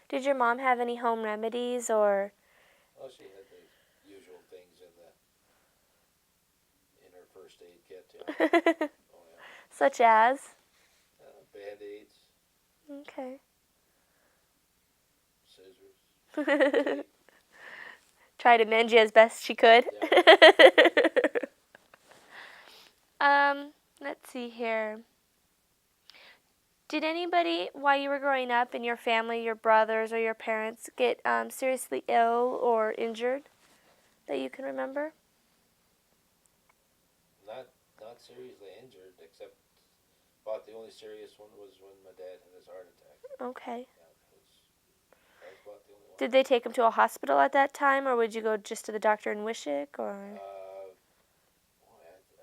Did your mom have any home remedies or? Well, she had the usual things in her first aid kit. Yeah. Oh yeah. Such as? Band-aids, Okay. scissors, tape. Try to mend you as best she could. Yeah. Let's see here. Did anybody, while you were growing up, in your family, your brothers or your parents, get seriously ill or injured that you can remember? Not not seriously injured, except about the only serious one was when my dad had his heart attack. Okay. Yeah, that was about the only one. Did they take him to a hospital at that time, or would you go just to the doctor in Wishick, or? Boy,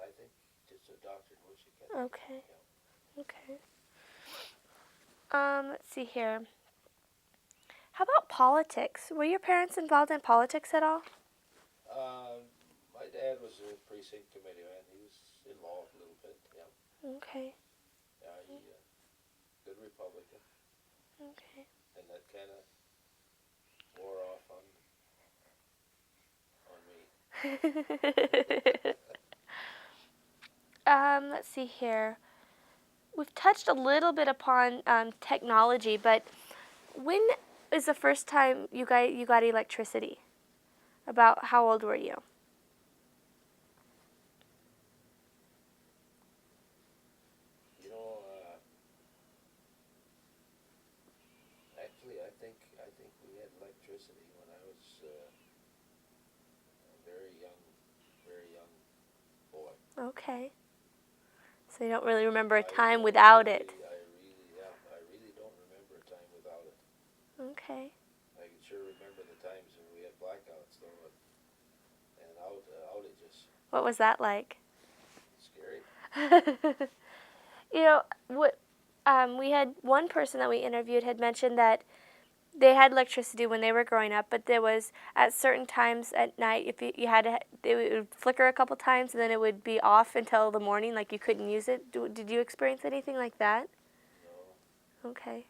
I think just a doctor in Wishick. I think. Okay. Yeah. Okay. Let's see here. How about politics? Were your parents involved in politics at all? My dad was a precinct committee man. He was involved a little bit. Yeah. Okay. Yeah. He good Republican, Okay. and that kind of wore off on me. Let's see here. We've touched a little bit upon technology, but when is the first time you got electricity? About how old were you? You know, actually, I think we had electricity when I was a very young boy. Okay. So you don't really remember a I time don't without really, it. yeah, I really don't remember a time without it. Okay. I can sure remember the times when we had blackouts though, and outages. What was that like? Scary. You know, what we had one person that we interviewed had mentioned that they had electricity when they were growing up, but there was at certain times at night, if you had to, it would flicker a couple times and then it would be off until the morning, like you couldn't use it. Did you experience anything like that? No. Okay.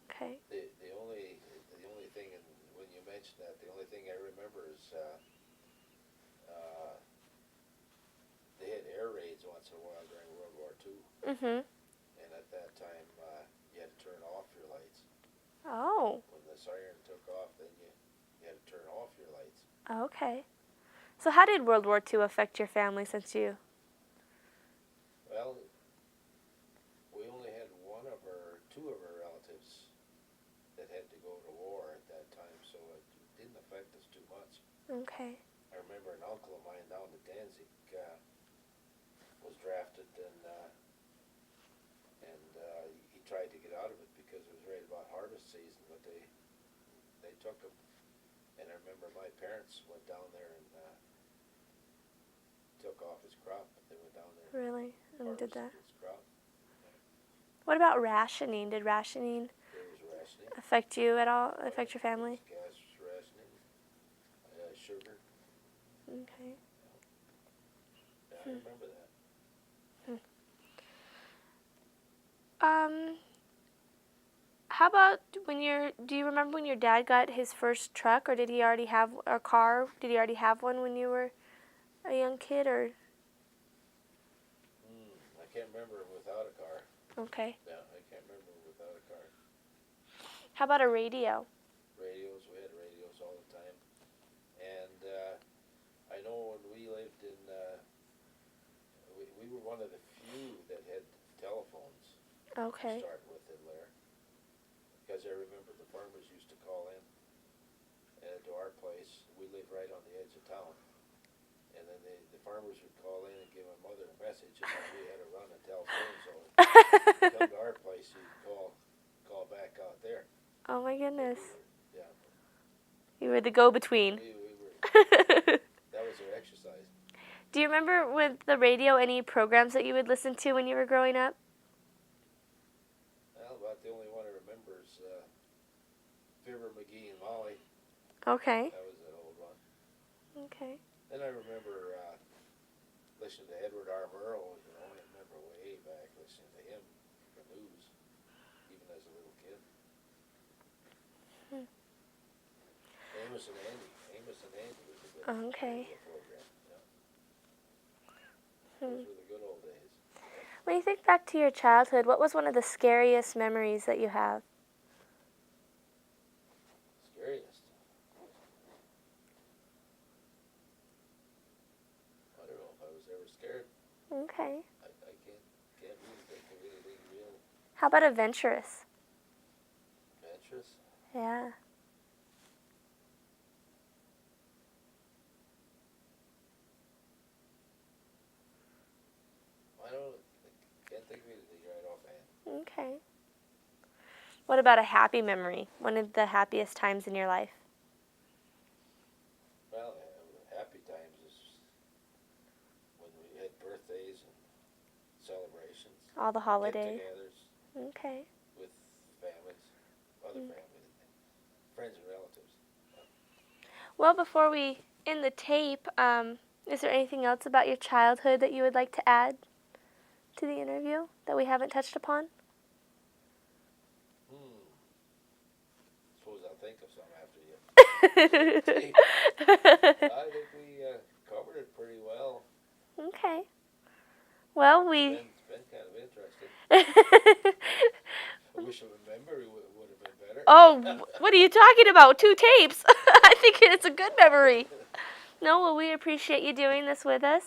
Okay. The only thing, and when you mention that, the only thing I remember is uh, they had air raids once in a while during World War II, Mhm. and at that time you had to turn off your lights. Oh. When the siren took off, then you had to turn off your lights. Okay. So how did World War II affect your family since you? Well, we only had two of our relatives that had to go to war at that time, so it didn't affect us too much. Okay. I remember an uncle of mine down in Danzig was drafted, and he tried to get out of it because it was right about harvest season, but they took him. And I remember my parents went down there and took off his crop. They went down there Really? And did harvested that? his crop. What about rationing? Did rationing There was rationing. affect you at all? Oh yeah, Affect your there was family? gas rationing, sugar. Okay. Yeah, I remember that. Um, how about do you remember when your dad got his first truck, or did he already have a car? Did he already have one when you were a young kid, or? I can't remember without a car. Okay. Yeah, I can't remember without a car. How about a radio? Radios, we had radios all the time. know when we lived in, we were one of the few that had telephones to Okay. start with in there. Because I remember the farmers used to call in to our place. We lived right on the edge of town. And then the farmers would call in and give my mother a message, and then we had to run and tell so-and-so. Come to our place, you'd call back out there. Oh my goodness. Yeah. You were the go-between. We were, that was our exercise. Do you remember with the radio any programs that you would listen to when you were growing up? Well, about the only one I remember is Fibber, McGee, and Molly. Okay. That was an old one. Okay. Then I remember listening to Edward R. Murrow. You know, I remember way back listening to him, the news, even as a little kid. Amos and Andy. Amos and Andy was a good Okay. radio program. Yeah. Those were the good old days. When you think back to your childhood, what was one of the scariest memories that you have? Scariest. I don't know if I was ever scared. Okay. I can't really think of anything real How about adventurous? adventurous. Yeah. Can't think of anything right offhand. Okay. What about a happy memory? One of the happiest times in your life? Well, happy times is when we had birthdays and celebrations, All the holidays? get-togethers Okay. with families, other families, friends and relatives. Well, before we end the tape, is there anything else about your childhood that you would like to add to the interview that we haven't touched upon? Suppose I'll think of some after you. I think we covered it pretty well. Okay. Well, It's been kind of interesting. I wish a memory would have been better. Oh, what are you talking about? 2 tapes. I think it's a good memory. No, well, we appreciate you doing this with us.